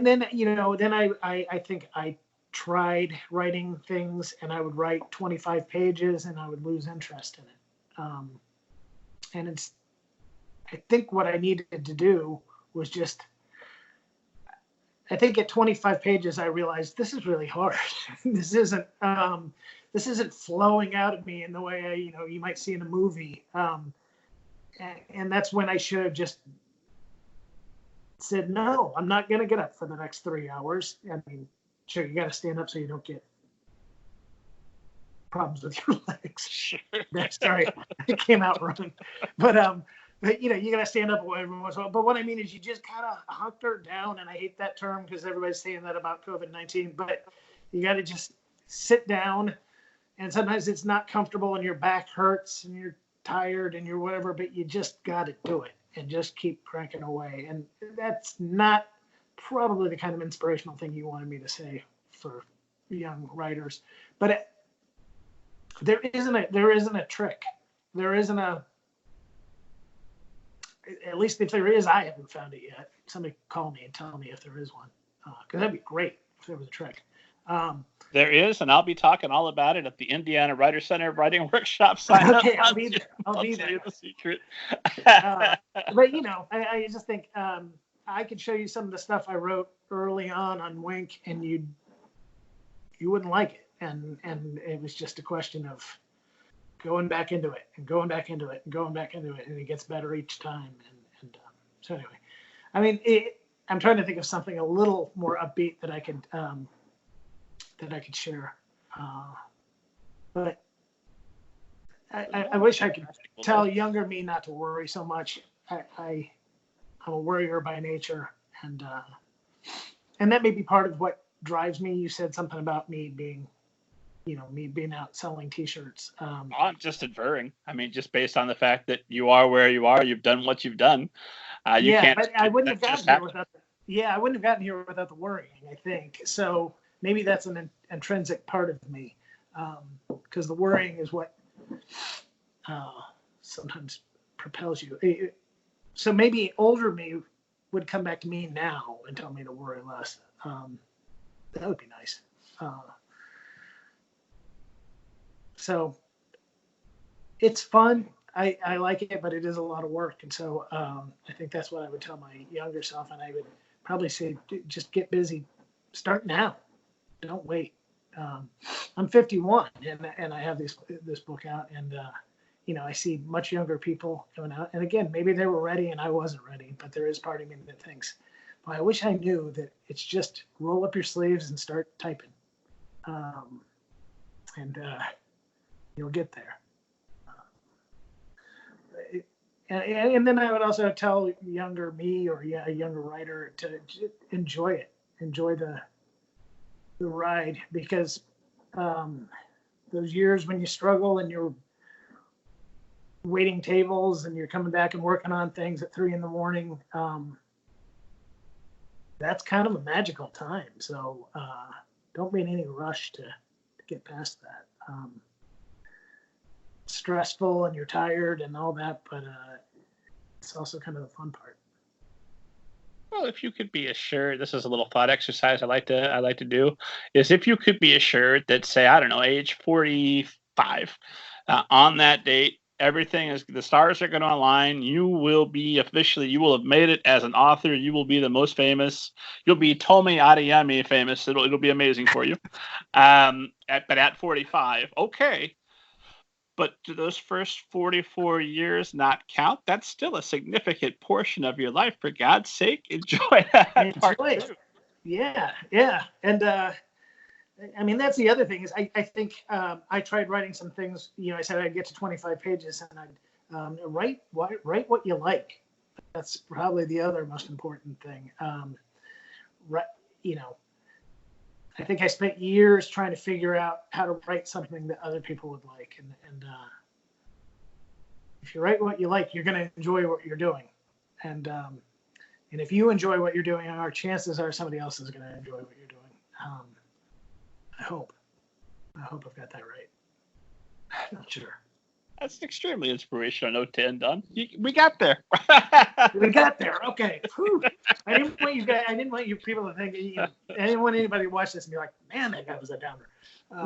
then, then I think I tried writing things, and I would write 25 pages and I would lose interest in it. And I think what I needed to do was I think at 25 pages, I realized this is really hard. This isn't flowing out of me in the way, you might see in a movie. And that's when I should have just said, no, I'm not going to get up for the next 3 hours. I mean, sure, you got to stand up so you don't get problems with your legs. Sure. Sorry, it came out wrong. But you know, you gotta stand up every once in a while. But what I mean is, you just kind of hunker down, and I hate that term because everybody's saying that about COVID-19. But you got to just sit down, and sometimes it's not comfortable, and your back hurts, and you're tired, and you're whatever. But you just got to do it, and just keep cranking away. And that's not probably the kind of inspirational thing you wanted me to say for young writers, but there isn't a trick. There isn't a. At least if there is, I haven't found it yet. Somebody call me and tell me if there is one, because that'd be great if there was a trick. There is, and I'll be talking all about it at the Indiana Writer Center Writing Workshop. Sign okay, up. I'll be there. I'll be there. The secret. But you know, I just think I could show you some of the stuff I wrote early on Wink, and you wouldn't like it, and it was just a question of going back into it and going back into it and going back into it, and it gets better each time. And so anyway, I mean, I'm trying to think of something a little more upbeat that I could share. But I wish I could tell younger me not to worry so much. I'm a worrier by nature, and that may be part of what drives me. You said something about me being out selling T-shirts. I'm just inferring. I mean, just based on the fact that you are where you are, you've done what you've done. You can't. But I wouldn't have gotten here without. I wouldn't have gotten here without the worrying, I think. So maybe that's an intrinsic part of me, because the worrying is what sometimes propels you. So maybe older me would come back to me now and tell me to worry less. That would be nice. So it's fun. I like it, but it is a lot of work. And so I think that's what I would tell my younger self. And I would probably say, just get busy. Start now. Don't wait. I'm 51 and I have this book out, and I see much younger people coming out. And again, maybe they were ready and I wasn't ready, but there is part of me that thinks, well, I wish I knew that it's just roll up your sleeves and start typing. And you'll get there. And then I would also tell younger me or a younger writer to enjoy it, enjoy the ride, because those years when you struggle and you're waiting tables and you're coming back and working on things at 3 a.m, that's kind of a magical time. So don't be in any rush to get past that. Stressful and you're tired and all that, but it's also kind of the fun part. Well, if you could be assured, this is a little thought exercise I like to do, is if you could be assured that, say, I don't know, age 45, on that date, the stars are going to align. You will have made it as an author. You will be the most famous. You'll be Tomi Adeyemi famous. It'll be amazing for you. But at 45, okay. But do those first 44 years not count? That's still a significant portion of your life. For God's sake, enjoy that part too. Yeah. And I mean, that's the other thing is I think I tried writing some things. I said I'd get to 25 pages and I'd write what you like. That's probably the other most important thing. I think I spent years trying to figure out how to write something that other people would like. And if you write what you like, you're going to enjoy what you're doing. And if you enjoy what you're doing, our chances are somebody else is going to enjoy what you're doing. I hope I've got that right. I'm not sure. That's an extremely inspirational note to end on. We got there. We got there. Okay. Whew. I didn't want you people to think. I didn't want anybody to watch this and be like, "Man, that guy was a downer."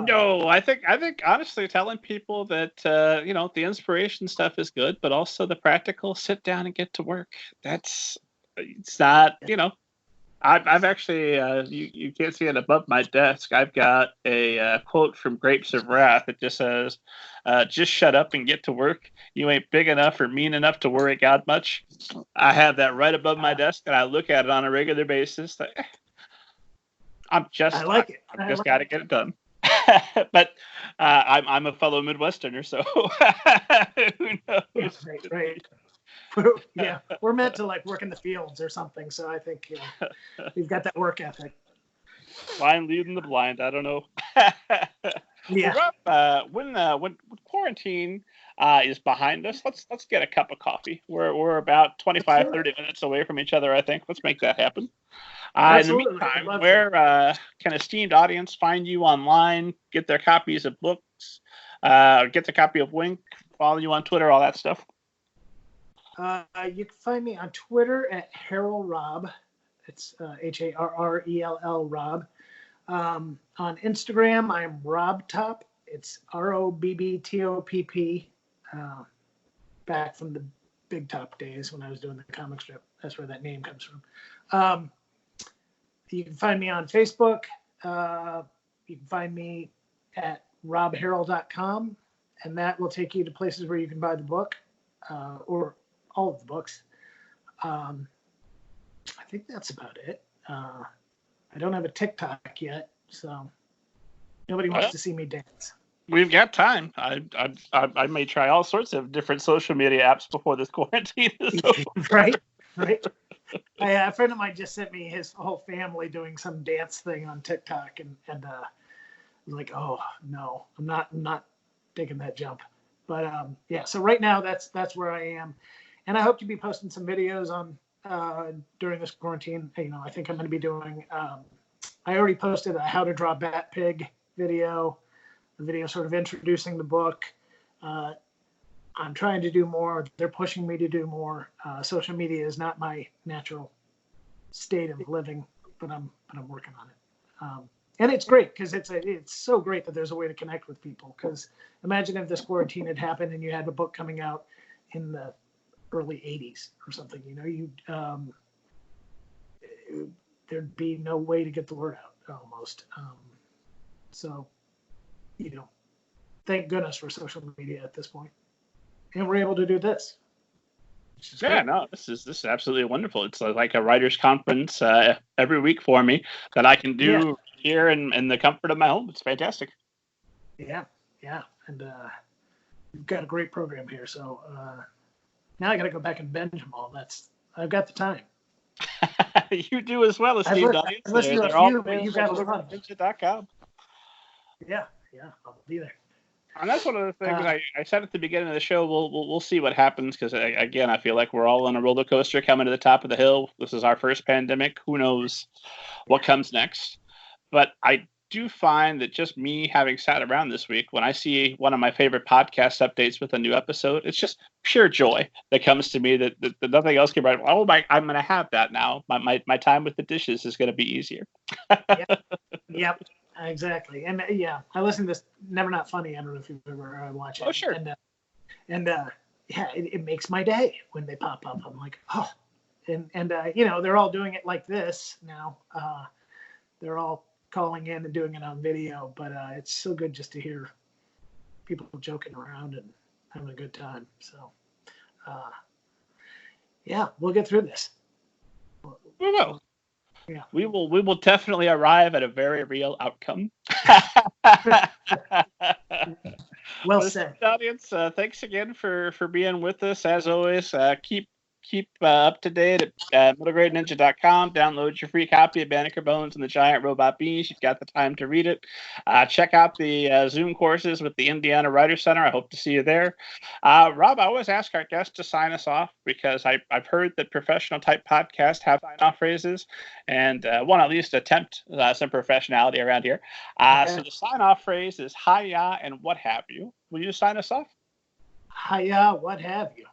No, I think honestly, telling people that the inspiration stuff is good, but also the practical sit down and get to work. It's not. I've actually you can't see it above my desk. I've got a quote from Grapes of Wrath. It just says, "Just shut up and get to work. You ain't big enough or mean enough to worry God much." I have that right above my desk, and I look at it on a regular basis. I like it. I've just got to get it done. But I'm a fellow Midwesterner, so who knows? Right. Yeah, we're meant to like work in the fields or something. So I think we've got that work ethic. Blind leading the blind. I don't know. Yeah. Well, Rob, when quarantine is behind us, let's get a cup of coffee. We're about 25, 30 minutes away from each other, I think. Let's make that happen. In the meantime, where can esteemed audience find you online, get their copies of books, get the copy of Wink, follow you on Twitter, all that stuff? You can find me on Twitter at Harrell Rob. It's Harrell Rob. On Instagram, I'm Rob Top. It's ROBBTOPP. Back from the Big Top days when I was doing the comic strip. That's where that name comes from. You can find me on Facebook. You can find me at robharrell.com, and that will take you to places where you can buy the book or all of the books. I think that's about it. I don't have a TikTok yet, so nobody wants to see me dance. We've got time. I may try all sorts of different social media apps before this quarantine is over. Right. A friend of mine just sent me his whole family doing some dance thing on TikTok, and I was like, oh no, I'm not taking that jump. But yeah, so right now that's where I am, and I hope to be posting some videos on during this quarantine. I think I'm going to be doing. I already posted a how to draw Bat Pig video, a video sort of introducing the book. I'm trying to do more. They're pushing me to do more. Social media is not my natural state of living, but I'm working on it. And it's great because it's so great that there's a way to connect with people. Because imagine if this quarantine had happened and you had a book coming out in the early 80s or something. There'd be no way to get the word out almost. So, thank goodness for social media at this point. And we're able to do this. Yeah, no, this is absolutely wonderful. It's like a writer's conference every week for me that I can do here in the comfort of my home. It's fantastic. Yeah. And we've got a great program here. So now I got to go back and binge them all. I've got the time. You do as well, esteemed audience. I've listened to a few, but you've got a lot. Yeah, I'll be there. And that's one of the things I said at the beginning of the show. We'll see what happens because again, I feel like we're all on a roller coaster coming to the top of the hill. This is our first pandemic. Who knows what comes next? But I do find that just me having sat around this week, when I see one of my favorite podcast updates with a new episode, it's just pure joy that comes to me that nothing else can write. Oh my! I'm going to have that now. My time with the dishes is going to be easier. Yep. Exactly. And I listen to this Never Not Funny. I don't know if you've ever watched it. Oh, sure. And it makes my day when they pop up. I'm like, oh, and they're all doing it like this now. They're all calling in and doing it on video, but it's so good just to hear people joking around and having a good time. So, we'll get through this. We will. Yeah. We will definitely arrive at a very real outcome. Well said. Audience, thanks again for being with us. As always, keep up to date at middlegradeninja.com. Download your free copy of Banneker Bones and the Giant Robot Bees. You've got the time to read it. Check out the Zoom courses with the Indiana Writers Center. I hope to see you there. Rob, I always ask our guests to sign us off because I've heard that professional type podcasts have sign-off phrases and want to at least attempt some professionality around here. So the sign-off phrase is hiya and what have you. Will you sign us off? Hiya, what have you.